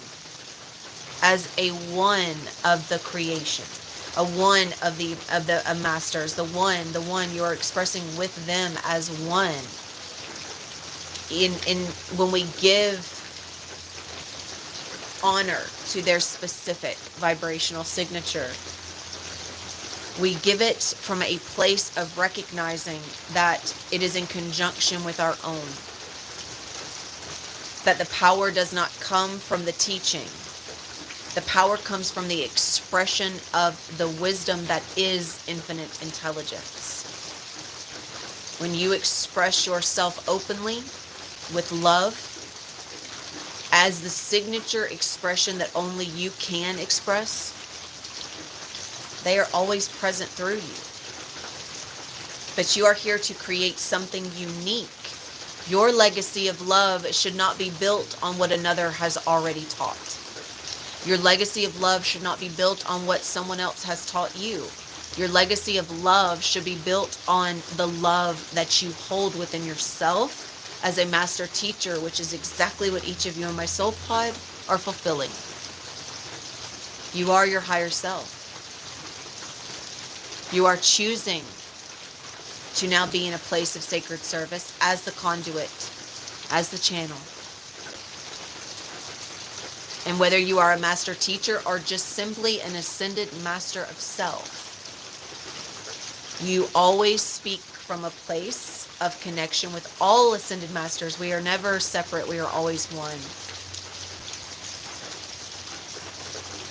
as a one of the creation, a one of the masters, the one you are expressing with them as one. In when we give honor to their specific vibrational signature, we give it from a place of recognizing that it is in conjunction with our own. That the power does not come from the teaching. The power comes from the expression of the wisdom that is infinite intelligence. When you express yourself openly with love as the signature expression that only you can express, they are always present through you. But you are here to create something unique. Your legacy of love should not be built on what another has already taught. Your legacy of love should not be built on what someone else has taught you. Your legacy of love should be built on the love that you hold within yourself as a master teacher, which is exactly what each of you in my soul pod are fulfilling. You are your higher self. You are choosing to now be in a place of sacred service as the conduit, as the channel. And whether you are a master teacher or just simply an ascended master of self, you always speak from a place of connection with all ascended masters. We are never separate. We are always one.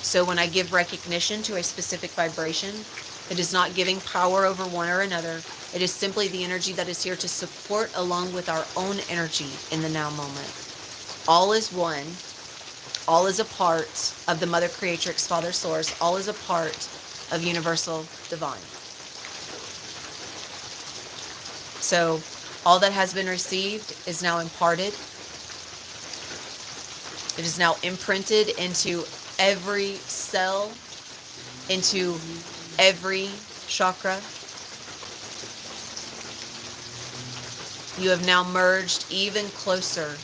So when I give recognition to a specific vibration, it is not giving power over one or another. It is simply the energy that is here to support along with our own energy in the now moment. All is one. All is a part of the Mother Creatrix, Father Source. All is a part of Universal Divine. So all that has been received is now imparted. It is now imprinted into every cell, into every chakra. You have now merged even closer,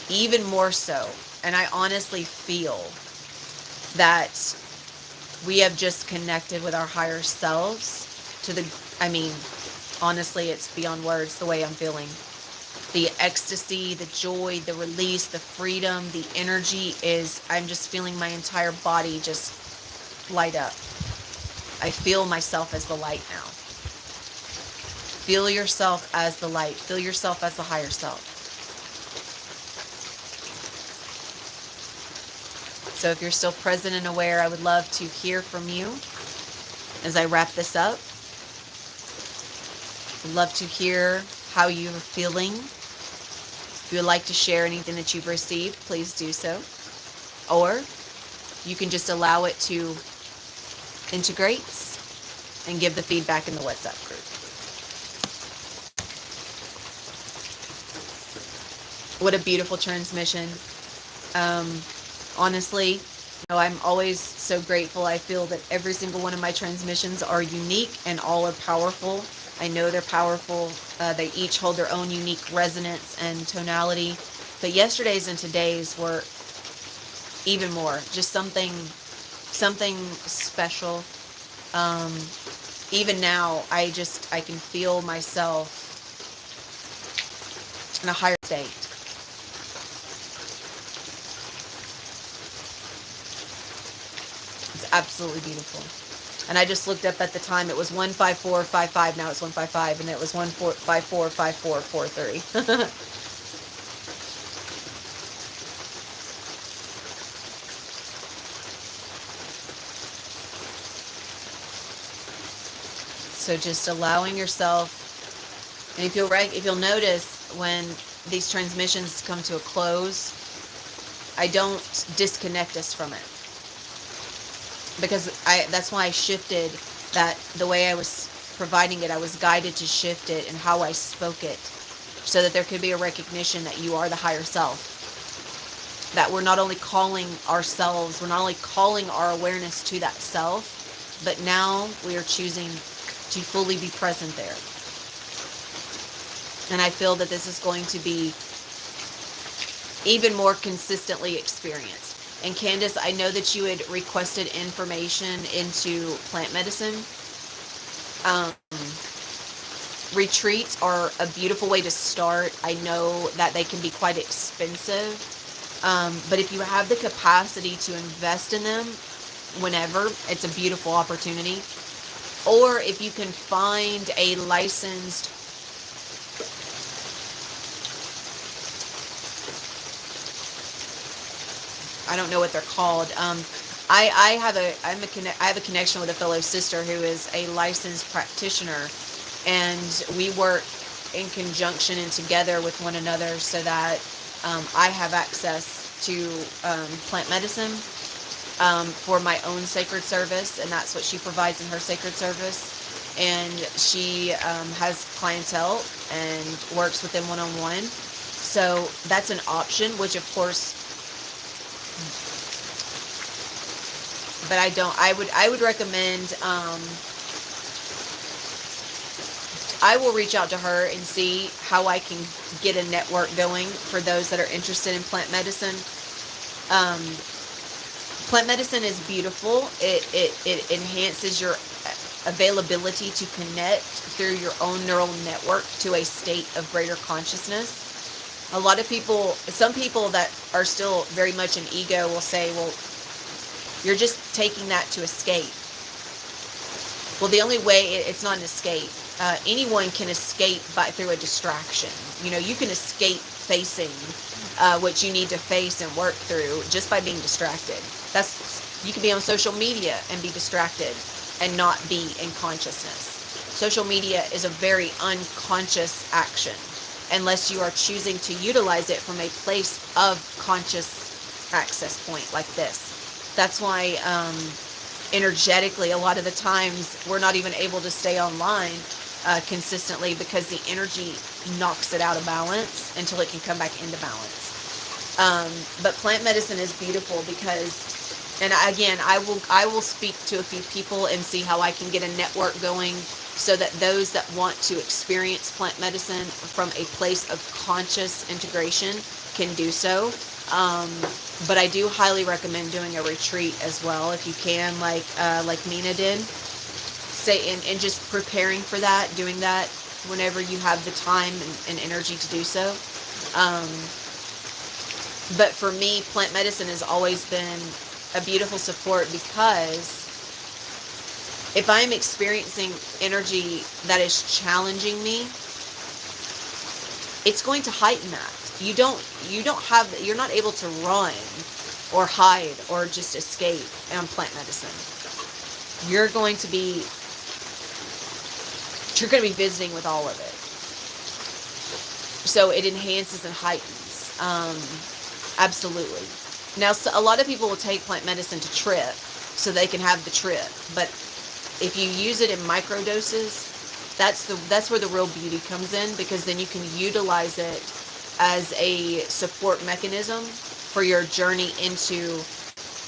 even more so. And I honestly feel that we have just connected with our higher selves to the, honestly, it's beyond words the way I'm feeling. The ecstasy, the joy, the release, the freedom, the energy I'm just feeling my entire body just light up. I feel myself as the light now. Feel yourself as the light. Feel yourself as the higher self. So if you're still present and aware, I would love to hear from you as I wrap this up. I'd love to hear how you're feeling. If you would like to share anything that you've received, please do so. Or you can just allow it to integrate and give the feedback in the WhatsApp group. What a beautiful transmission. Honestly, I'm always so grateful. I feel that every single one of my transmissions are unique and all are powerful. I know they're powerful. They each hold their own unique resonance and tonality. But yesterday's and today's were even more. Just something special. Even now, I can feel myself in a higher state. It's absolutely beautiful. And I just looked up at the time. It was 15455. Now it's 155, and it was 1545443. So just allowing yourself, and if you'll notice when these transmissions come to a close, I don't disconnect us from it. Because that's why I shifted that, the way I was providing it, I was guided to shift it and how I spoke it, so that there could be a recognition that you are the higher self. That we're not only calling ourselves, we're not only calling our awareness to that self, but now we are choosing to fully be present there. And I feel that this is going to be even more consistently experienced. And Candace, I know that you had requested information into plant medicine. Retreats are a beautiful way to start. I know that they can be quite expensive. But if you have the capacity to invest in them whenever, it's a beautiful opportunity. Or if you can find a licensed I don't know what they're called. I have a connection with a fellow sister who is a licensed practitioner, and we work in conjunction and together with one another so that I have access to plant medicine for my own sacred service, and that's what she provides in her sacred service. And she has clientele and works with them one-on-one. So that's an option, which of course, but I would recommend, I will reach out to her and see how I can get a network going for those that are interested in plant medicine. Plant medicine is beautiful. It enhances your availability to connect through your own neural network to a state of greater consciousness. A lot of people, some people that are still very much in ego will say, well, you're just taking that to escape. Well, the only way, it's not an escape. Anyone can escape through a distraction. You know, you can escape facing what you need to face and work through just by being distracted. You can be on social media and be distracted and not be in consciousness. Social media is a very unconscious action unless you are choosing to utilize it from a place of conscious access point like this. That's why energetically, a lot of the times we're not even able to stay online consistently because the energy knocks it out of balance until it can come back into balance. But plant medicine is beautiful because, and again, I will speak to a few people and see how I can get a network going so that those that want to experience plant medicine from a place of conscious integration can do so. But I do highly recommend doing a retreat as well if you can, like Nina did. And just preparing for that, doing that whenever you have the time and energy to do so. But for me, plant medicine has always been a beautiful support because if I'm experiencing energy that is challenging me, it's going to heighten that. You're not able to run or hide or just escape on plant medicine. You're going to be visiting with all of it. So it enhances and heightens. Absolutely. Now, a lot of people will take plant medicine to trip so they can have the trip. But if you use it in micro doses, that's where the real beauty comes in, because then you can utilize it as a support mechanism for your journey into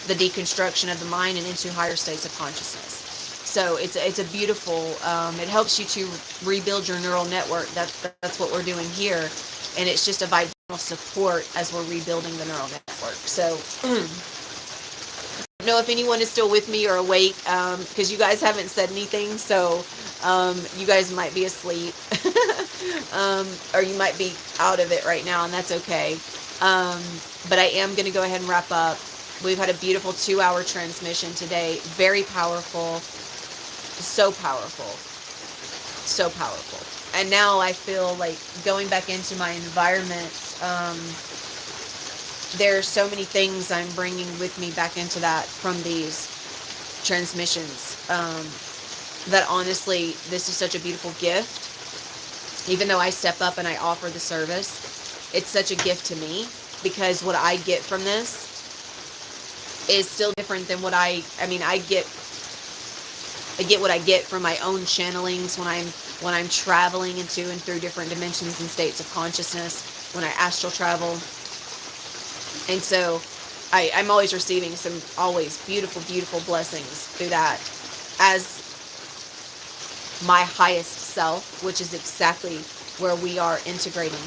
the deconstruction of the mind and into higher states of consciousness. So it's a beautiful, it helps you to rebuild your neural network. That's what we're doing here. And it's just a vibrational support as we're rebuilding the neural network. So I don't know if anyone is still with me or awake, because you guys haven't said anything. So you guys might be asleep or you might be out of it right now, and that's okay. But I am going to go ahead and wrap up. We've had a beautiful 2-hour transmission today. Very powerful. So powerful. So powerful. And now I feel like going back into my environment, there are so many things I'm bringing with me back into that from these transmissions. That honestly, this is such a beautiful gift. Even though I step up and I offer the service, it's such a gift to me, because what I get from this is still different than what I get what I get from my own channelings when I'm traveling into and through different dimensions and states of consciousness, when I astral travel. And so I'm always receiving some always beautiful, beautiful blessings through that as my highest self, which is exactly where we are integrating.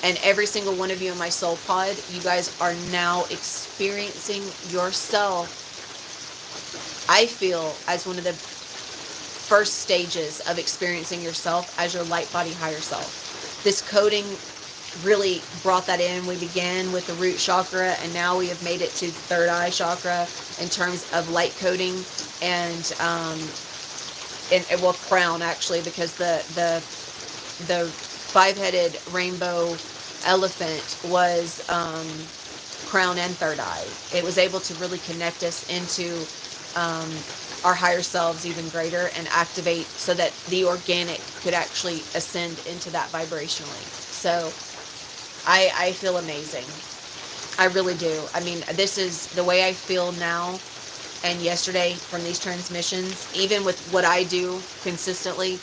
And every single one of you in my soul pod, you guys are now experiencing yourself, I feel, as one of the first stages of experiencing yourself as your light body higher self. This coding really brought that in. We began with the root chakra, and now we have made it to the third eye chakra in terms of light coding, and well, crown, actually, because the 5-headed rainbow elephant was crown and third eye. It was able to really connect us into our higher selves even greater and activate so that the organic could actually ascend into that vibrationally. So I feel amazing. I really do. I mean, this is the way I feel now and yesterday from these transmissions, even with what I do consistently.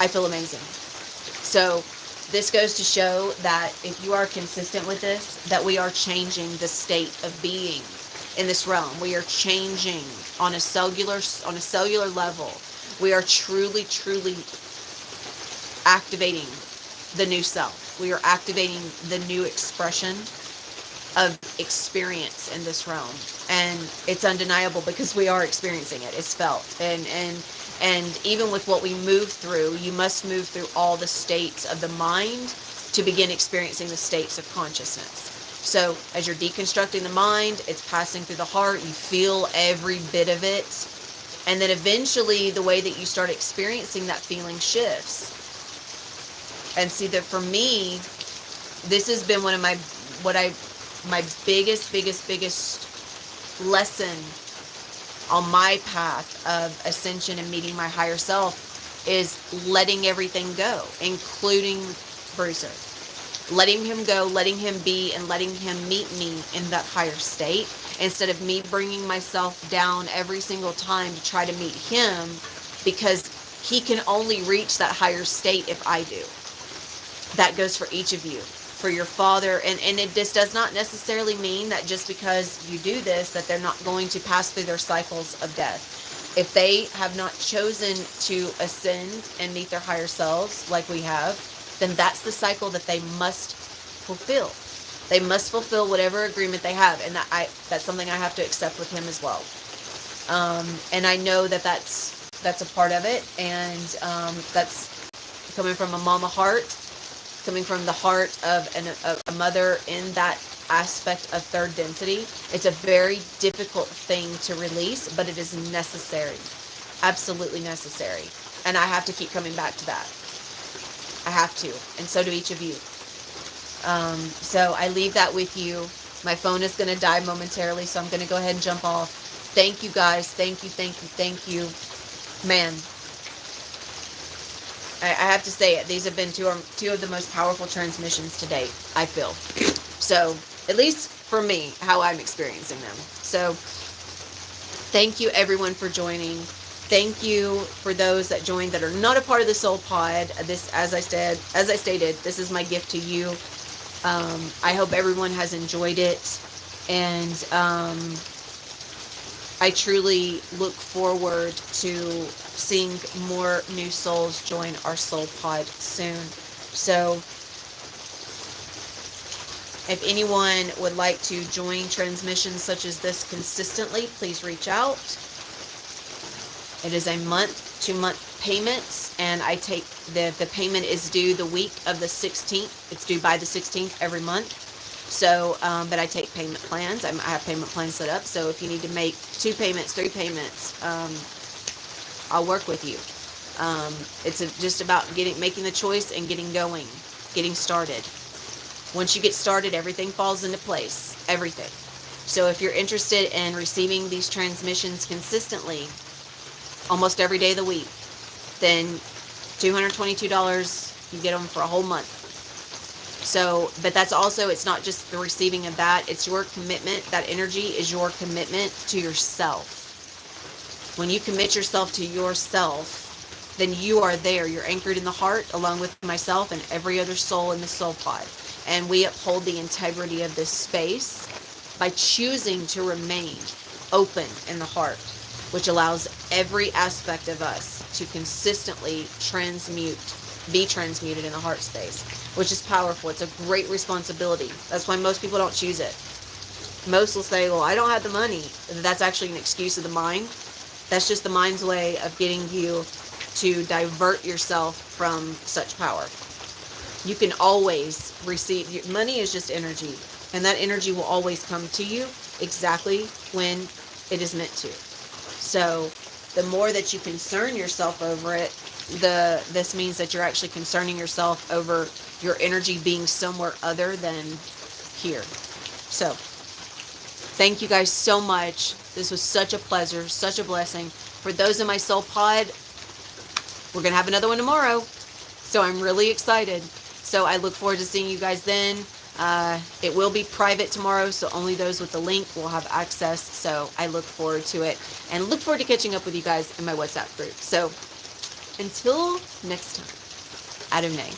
I feel amazing. So this goes to show that if you are consistent with this, that we are changing the state of being in this realm. We are changing on a cellular level. We are truly, truly activating the new self. We are activating the new expression of experience in this realm. And it's undeniable because we are experiencing it. It's felt. And even with what we move through, you must move through all the states of the mind to begin experiencing the states of consciousness. So as you're deconstructing the mind, it's passing through the heart. You feel every bit of it. And then eventually the way that you start experiencing that feeling shifts. And see that for me, this has been one of my biggest lesson on my path of ascension and meeting my higher self is letting everything go, including Bruiser. Letting him go, letting him be, and letting him meet me in that higher state, instead of me bringing myself down every single time to try to meet him, because he can only reach that higher state if I do. That goes for each of you, for your father, and this does not necessarily mean that just because you do this, that they're not going to pass through their cycles of death. If they have not chosen to ascend and meet their higher selves like we have, then that's the cycle that they must fulfill. They must fulfill whatever agreement they have, and that's something I have to accept with him as well. And I know that that's a part of it, and that's coming from a mama heart, coming from the heart of a mother in that aspect of third density. It's a very difficult thing to release, but it is necessary, absolutely necessary. And I have to keep coming back to that. I have to, and so do each of you. So I leave that with you. My phone is going to die momentarily, so I'm going to go ahead and jump off. Thank you guys. Thank you. Man, I have to say it. These have been two of the most powerful transmissions to date, I feel. So, at least for me, how I'm experiencing them. So, thank you everyone for joining. Thank you for those that joined that are not a part of the Soul Pod. This, as I stated, this is my gift to you. I hope everyone has enjoyed it, and I truly look forward to seeing more new souls join our Soul Pod soon. So, if anyone would like to join transmissions such as this consistently, please reach out. It is a month-to-month payments, and I take the payment is due the week of the 16th. It's due by the 16th every month. So, but I take payment plans. I have payment plans set up. So if you need to make 2 payments, 3 payments, I'll work with you. It's just about making the choice and getting going, getting started. Once you get started, everything falls into place. Everything. So if you're interested in receiving these transmissions consistently, almost every day of the week, then $222, you get them for a whole month. So, but that's also, it's not just the receiving of that, it's your commitment. That energy is your commitment to yourself. When you commit yourself to yourself, then you are there. You're anchored in the heart, along with myself and every other soul in the Soul Pod. And we uphold the integrity of this space by choosing to remain open in the heart, which allows every aspect of us to consistently be transmuted in the heart space, which is powerful. It's a great responsibility. That's why most people don't choose it. Most will say, well, I don't have the money. That's actually an excuse of the mind. That's just the mind's way of getting you to divert yourself from such power. You can always receive. Money is just energy, and that energy will always come to you exactly when it is meant to. So the more that you concern yourself over it, this means that you're actually concerning yourself over your energy being somewhere other than here. So thank you guys so much. This was such a pleasure, such a blessing. For those in my Soul Pod, we're going to have another one tomorrow. So I'm really excited. So I look forward to seeing you guys then. It will be private tomorrow, so only those with the link will have access. So I look forward to it, and look forward to catching up with you guys in my WhatsApp group. So until next time, Adonai.